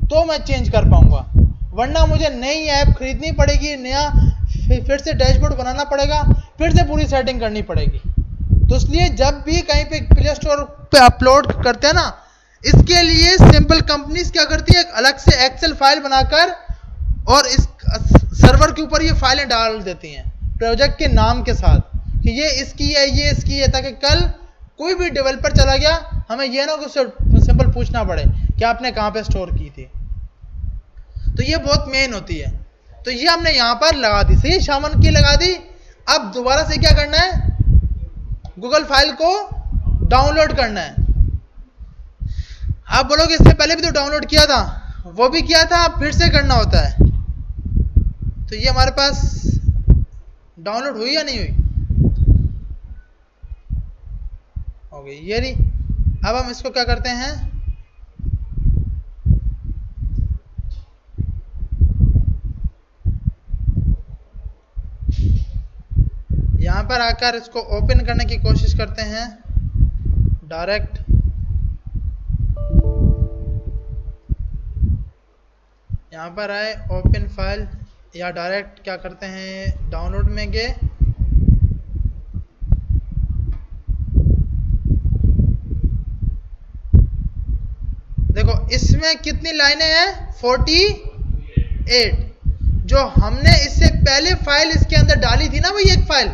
तो मैं चेंज कर पाऊंगा, वरना मुझे नई ऐप खरीदनी पड़ेगी, नया फिर से डैशबोर्ड बनाना पड़ेगा, फिर से पूरी सेटिंग करनी पड़ेगी। तो इसलिए जब भी कहीं पे प्ले स्टोर पे अपलोड करते हैं ना, इसके लिए सिंपल कंपनीज क्या करती है, अलग से एक्सेल फाइल बनाकर और इस सर्वर के ऊपर ये फाइलें डाल देती हैं प्रोजेक्ट के नाम के साथ कि ये इसकी है, ये इसकी है, ताकि कल कोई भी डेवलपर चला गया हमें ये ना कुछ सिंपल पूछना पड़े कि आपने कहाँ पे स्टोर की थी। तो ये बहुत मेन होती है। तो ये हमने यहाँ पर लगा दी, सही, शावन की लगा दी। अब दोबारा से क्या करना है, गूगल फाइल को डाउनलोड करना है। आप बोलोगे इससे पहले भी तो डाउनलोड किया था, वो भी किया था, अब फिर से करना होता है। तो ये हमारे पास डाउनलोड हुई या नहीं हुई, हो गई ये रही। अब हम इसको क्या करते हैं, यहां पर आकर इसको ओपन करने की कोशिश करते हैं डायरेक्ट। यहां पर आए ओपन फाइल, या डायरेक्ट क्या करते हैं, डाउनलोड में गए, देखो इसमें कितनी लाइनें हैं, 48। जो हमने इससे पहले फाइल इसके अंदर डाली थी ना, वही एक फाइल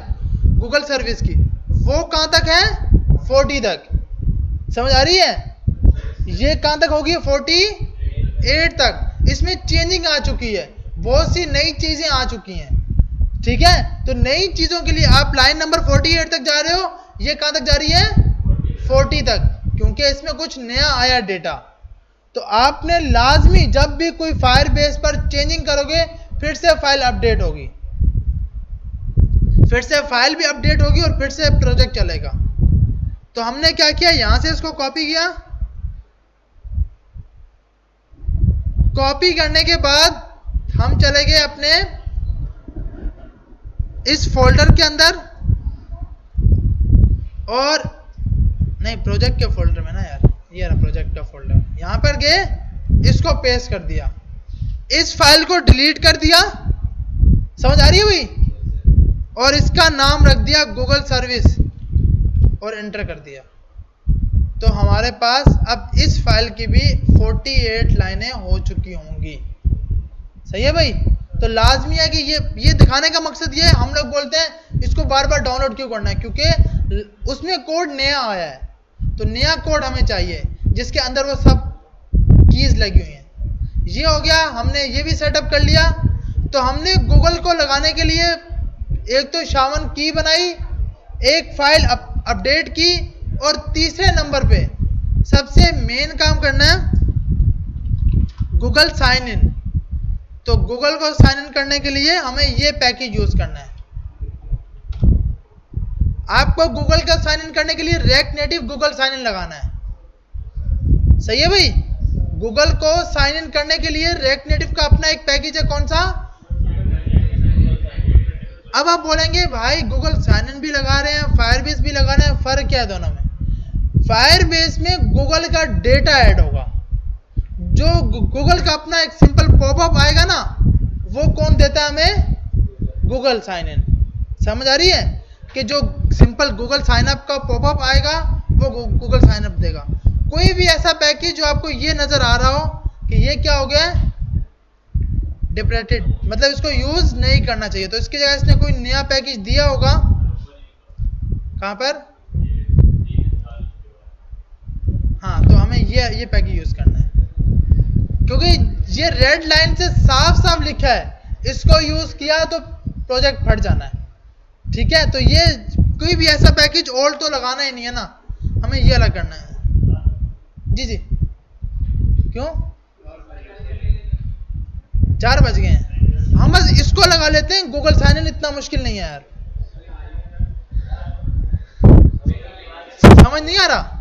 गूगल सर्विस की, वो कहां तक है, 40 तक। समझ आ रही है, ये कहां तक होगी, 48 तक। इसमें चेंजिंग आ चुकी है, बहुत सी नई चीजें आ चुकी हैं, ठीक है। तो नई चीजों के लिए आप लाइन नंबर 48 तक जा रहे हो, ये कहां तक जा रही है, 40 तक, क्योंकि इसमें कुछ नया आया डेटा। तो आपने लाजमी जब भी कोई फायरबेस पर चेंजिंग करोगे, फिर से फाइल अपडेट होगी, फिर से फाइल भी अपडेट होगी और फिर से प्रोजेक्ट चलेगा। तो हमने क्या किया, यहां से इसको कॉपी किया, कॉपी करने के बाद हम चले गए अपने इस फोल्डर के अंदर, और नहीं, प्रोजेक्ट के फोल्डर में ना यार, ये रहा प्रोजेक्ट का फोल्डर, यहां पर गए, इसको पेस्ट कर दिया, इस फाइल को डिलीट कर दिया, समझ आ रही है भाई, और इसका नाम रख दिया गूगल सर्विस और एंटर कर दिया। तो हमारे पास अब इस फाइल की भी 48 लाइनें हो चुकी होंगी, सही है भाई। तो लाजमी है कि ये दिखाने का मकसद ये है, हम लोग बोलते हैं इसको बार बार डाउनलोड क्यों करना है, क्योंकि उसमें कोड नया आया है, तो नया कोड हमें चाहिए जिसके अंदर वो सब कीज लगी हुई हैं। ये हो गया, हमने ये भी सेटअप कर लिया। तो हमने गूगल को लगाने के लिए एक तो शावन की बनाई, एक फाइल अपडेट की, और तीसरे नंबर पे सबसे मेन काम करना है गूगल साइन इन। तो गूगल को साइन इन करने के लिए हमें ये पैकेज यूज करना है। आपको गूगल का साइन इन करने के लिए react native Google sign in लगाना है, सही है भाई। गूगल को साइन इन करने के लिए रिएक्ट नेटिव का अपना एक पैकेज है, कौन सा। अब आप बोलेंगे भाई गूगल साइन इन भी लगा रहे हैं, फायरबेस भी लगा रहे हैं, फर्क क्या है दोनों में। फायरबेस में गूगल का डेटा ऐड होगा, जो गूगल का अपना एक सिंपल पॉपअप आएगा ना, वो कौन देता है हमें, गूगल साइन इन। समझ आ रही है कि जो सिंपल गूगल साइन अप का पॉपअप आएगा वो गूगल साइन अप देगा। कोई भी ऐसा पैकेज जो आपको ये नजर आ रहा हो कि ये क्या हो गया, डिप्रेटेड, मतलब इसको यूज नहीं करना चाहिए, तो इसकी जगह इसने कोई नया पैकेज दिया होगा, कहां पर, हाँ, तो हमें ये पैकेज यूज करना है, क्योंकि ये रेड लाइन से साफ साफ लिखा है, इसको यूज किया तो प्रोजेक्ट फट जाना है, ठीक है। तो ये कोई भी ऐसा पैकेज ओल्ड तो लगाना ही नहीं है ना, हमें ये अलग करना है। जी जी, क्यों 4 बज गए हैं, हम बस इसको लगा लेते हैं, गूगल साइन इन इतना मुश्किल नहीं है यार, समझ नहीं आ रहा।